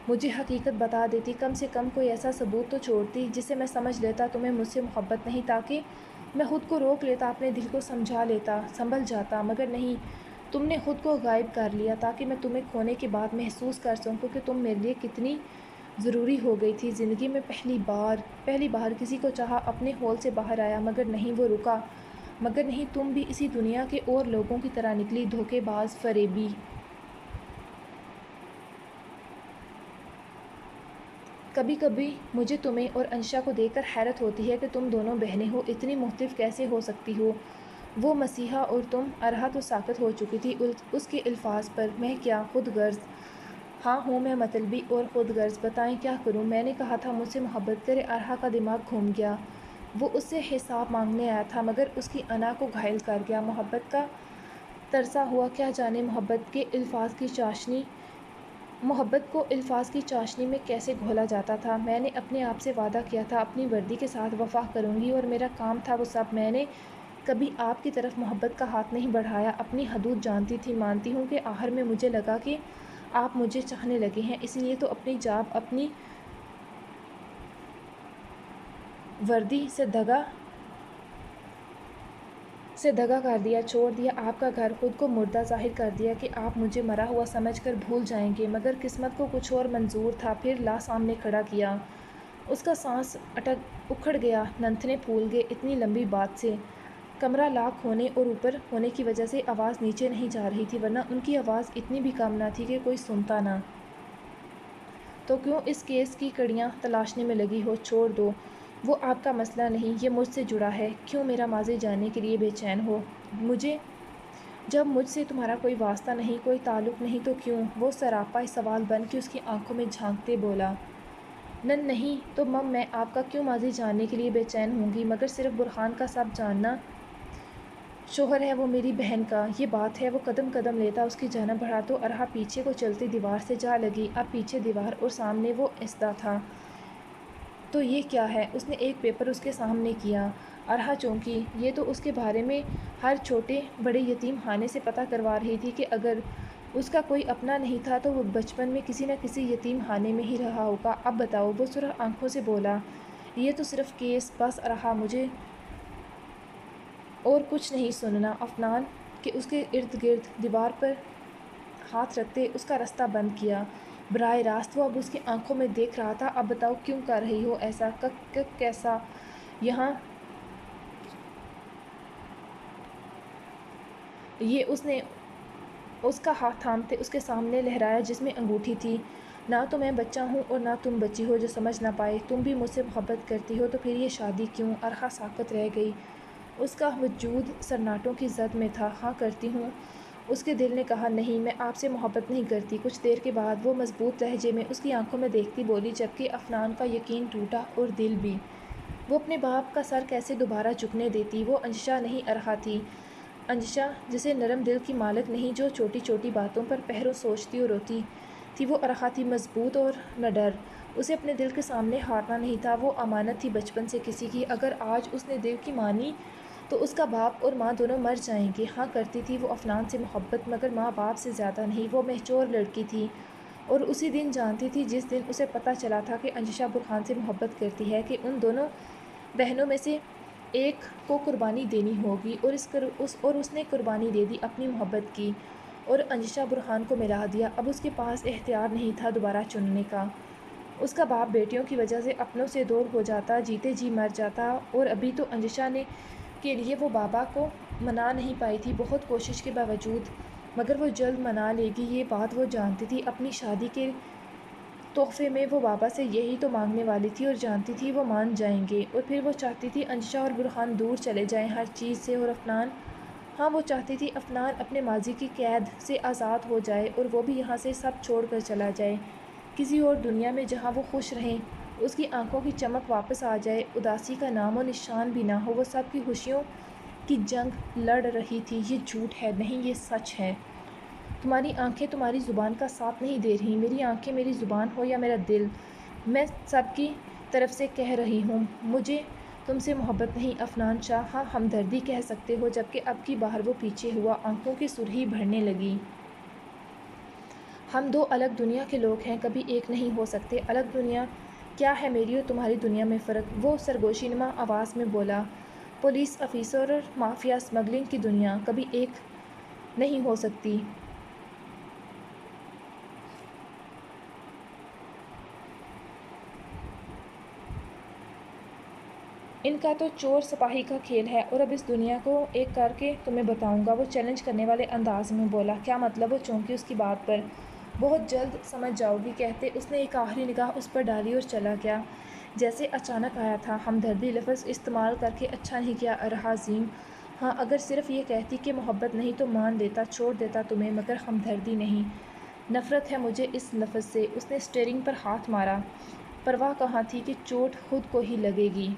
مجھے حقیقت بتا دیتی، کم سے کم کوئی ایسا ثبوت تو چھوڑتی جس سے میں سمجھ لیتا تمہیں مجھ سے محبت نہیں، تاکہ میں خود کو روک لیتا، اپنے دل کو سمجھا لیتا، سنبھل جاتا۔ مگر نہیں، تم نے خود کو غائب کر لیا تاکہ میں تمہیں کھونے کے بعد محسوس کر سکوں کہ تم میرے لیے کتنی ضروری ہو گئی تھی۔ زندگی میں پہلی بار کسی کو چاہا، اپنے ہول سے باہر آیا، مگر نہیں وہ رکا۔ مگر نہیں، تم بھی اسی دنیا کے اور لوگوں کی طرح نکلی، دھوکے باز، فریبی۔ کبھی کبھی مجھے تمہیں اور انشا کو دیکھ کر حیرت ہوتی ہے کہ تم دونوں بہنیں ہو، اتنی مختلف کیسے ہو سکتی ہو؟ وہ مسیحا اور تم۔ ارحا تو ساکت ہو چکی تھی اس کے الفاظ پر۔ میں کیا خود غرض؟ ہاں ہوں میں مطلبی اور خود غرض، بتائیں کیا کروں؟ میں نے کہا تھا مجھ سے محبت کرے۔ ارحا کا دماغ گھوم گیا، وہ اس سے حساب مانگنے آیا تھا مگر اس کی انا کو گھائل کر گیا۔ محبت کا ترسا ہوا کیا جانے محبت کو الفاظ کی چاشنی میں کیسے گھولا جاتا تھا۔ میں نے اپنے آپ سے وعدہ کیا تھا اپنی وردی کے ساتھ وفا کروں گی، اور میرا کام تھا وہ سب۔ میں نے کبھی آپ کی طرف محبت کا ہاتھ نہیں بڑھایا، اپنی حدود جانتی تھی۔ مانتی ہوں کہ آخر میں مجھے لگا کہ آپ مجھے چاہنے لگے ہیں، اس لیے تو اپنی جاب، اپنی وردی سے دغا کر دیا، چھوڑ دیا آپ کا گھر، خود کو مردہ ظاہر کر دیا کہ آپ مجھے مرا ہوا سمجھ کر بھول جائیں گے۔ مگر قسمت کو کچھ اور منظور تھا، پھر لا سامنے کھڑا کیا۔ اس کا سانس اکھڑ گیا، نتھنے پھول گئے اتنی لمبی بات سے۔ کمرہ لاک ہونے اور اوپر ہونے کی وجہ سے آواز نیچے نہیں جا رہی تھی، ورنہ ان کی آواز اتنی بھی کم نہ تھی کہ کوئی سنتا نہ۔ تو کیوں اس کیس کی کڑیاں تلاشنے میں لگی ہو؟ چھوڑ دو، وہ آپ کا مسئلہ نہیں، یہ مجھ سے جڑا ہے۔ کیوں میرا ماضی جاننے کے لیے بے چین ہو؟ جب مجھ سے تمہارا کوئی واسطہ نہیں، کوئی تعلق نہیں تو کیوں؟ وہ سراپا سوال بن کے اس کی آنکھوں میں جھانکتے بولا۔ نہیں تو مم میں آپ کا کیوں ماضی جاننے کے لیے بے چین ہوں گی؟ مگر صرف برہان کا سب جاننا۔ شوہر ہے وہ میری بہن کا، یہ بات ہے۔ وہ قدم قدم لیتا اس کی جانب بڑھا تو ارحا پیچھے کو چلتی دیوار سے جا لگی۔ اب پیچھے دیوار اور سامنے وہ ایستا تھا۔ تو یہ کیا ہے؟ اس نے ایک پیپر اس کے سامنے کیا۔ ارحا چونکی، یہ تو اس کے بارے میں ہر چھوٹے بڑے یتیم خانے سے پتہ کروا رہی تھی کہ اگر اس کا کوئی اپنا نہیں تھا تو وہ بچپن میں کسی نہ کسی یتیم خانے میں ہی رہا ہوگا۔ اب بتاؤ، وہ سرخ آنکھوں سے بولا۔ یہ تو صرف کیس، بس ارحا مجھے اور کچھ نہیں سننا۔ افنان کہ اس کے ارد گرد دیوار پر ہاتھ رکھتے اس کا رستہ بند کیا۔ براہ راست وہ اب اس کی آنکھوں میں دیکھ رہا تھا۔ اب بتاؤ کیوں کر رہی ہو ایسا؟ کیسا؟ یہاں یہ اس نے اس کا ہاتھ تھامتے اس کے سامنے لہرایا جس میں انگوٹھی تھی۔ نہ تو میں بچہ ہوں اور نہ تم بچی ہو جو سمجھ نہ پائے۔ تم بھی مجھ سے محبت کرتی ہو تو پھر یہ شادی کیوں؟ ارحا ساکت رہ گئی، اس کا وجود سناٹوں کی زد میں تھا۔ ہاں کرتی ہوں، اس کے دل نے کہا۔ نہیں، میں آپ سے محبت نہیں کرتی۔ کچھ دیر کے بعد وہ مضبوط لہجے میں اس کی آنکھوں میں دیکھتی بولی، جبکہ افنان کا یقین ٹوٹا اور دل بھی۔ وہ اپنے باپ کا سر کیسے دوبارہ جھکنے دیتی؟ وہ انجشا نہیں ارہا تھی، انجشا جسے نرم دل کی مالک نہیں، جو چھوٹی چھوٹی باتوں پر پہروں سوچتی اور روتی تھی، وہ ارہا تھی، مضبوط اور نڈر۔ اسے اپنے دل کے سامنے ہارنا نہیں تھا۔ وہ امانت تھی بچپن سے کسی کی۔ اگر آج اس نے دل کی مانی تو اس کا باپ اور ماں دونوں مر جائیں گے۔ ہاں کرتی تھی وہ افنان سے محبت، مگر ماں باپ سے زیادہ نہیں۔ وہ میچور لڑکی تھی اور اسی دن جانتی تھی جس دن اسے پتہ چلا تھا کہ انجشا برہان سے محبت کرتی ہے، کہ ان دونوں بہنوں میں سے ایک کو قربانی دینی ہوگی، اور اس نے قربانی دے دی اپنی محبت کی اور انجشا برہان کو ملا دیا۔ اب اس کے پاس اختیار نہیں تھا دوبارہ چننے کا۔ اس کا باپ بیٹیوں کی وجہ سے اپنوں سے دور ہو جاتا، جیتے جی مر جاتا، اور ابھی تو انجشا کے لیے وہ بابا کو منا نہیں پائی تھی بہت کوشش کے باوجود، مگر وہ جلد منا لے گی، یہ بات وہ جانتی تھی۔ اپنی شادی کے تحفے میں وہ بابا سے یہی تو مانگنے والی تھی اور جانتی تھی وہ مان جائیں گے، اور پھر وہ چاہتی تھی انجشا اور برہان دور چلے جائیں ہر چیز سے، اور افنان، ہاں وہ چاہتی تھی افنان اپنے ماضی کی قید سے آزاد ہو جائے، اور وہ بھی یہاں سے سب چھوڑ کر چلا جائے کسی اور دنیا میں جہاں وہ خوش رہیں، اس کی آنکھوں کی چمک واپس آ جائے، اداسی کا نام و نشان بھی نہ ہو، وہ سب کی خوشیوں کی جنگ لڑ رہی تھی۔ یہ جھوٹ ہے، نہیں یہ سچ ہے۔ تمہاری آنکھیں تمہاری زبان کا ساتھ نہیں دے رہی، میری آنکھیں میری زبان ہو یا میرا دل، میں سب کی طرف سے کہہ رہی ہوں، مجھے تم سے محبت نہیں افنان شاہ۔ ہاں ہمدردی کہہ سکتے ہو۔ جبکہ اب کی بار وہ پیچھے ہوا، آنکھوں کی سرخی بڑھنے لگی۔ ہم دو الگ دنیا کے لوگ ہیں، کبھی ایک نہیں ہو سکتے۔ الگ دنیا؟ کیا ہے میری اور تمہاری دنیا میں فرق؟ وہ سرگوشی نما آواز میں بولا، پولیس افسر اور مافیا اسمگلنگ کی دنیا کبھی ایک نہیں ہو سکتی۔ ان کا تو چور سپاہی کا کھیل ہے، اور اب اس دنیا کو ایک کر کے تمہیں بتاؤں گا۔ وہ چیلنج کرنے والے انداز میں بولا۔ کیا مطلب؟ وہ چونکی اس کی بات پر۔ بہت جلد سمجھ جاؤ گی، کہتے اس نے ایک آخری نگاہ اس پر ڈالی اور چلا گیا جیسے اچانک آیا تھا۔ ہمدردی لفظ استعمال کر کے اچھا نہیں کیا عظیم۔ ہاں اگر صرف یہ کہتی کہ محبت نہیں تو مان لیتا، چھوڑ دیتا تمہیں، مگر ہمدردی نہیں، نفرت ہے مجھے اس لفظ سے۔ اس نے اسٹیئرنگ پر ہاتھ مارا۔ پرواہ کہاں تھی کہ چوٹ خود کو ہی لگے گی۔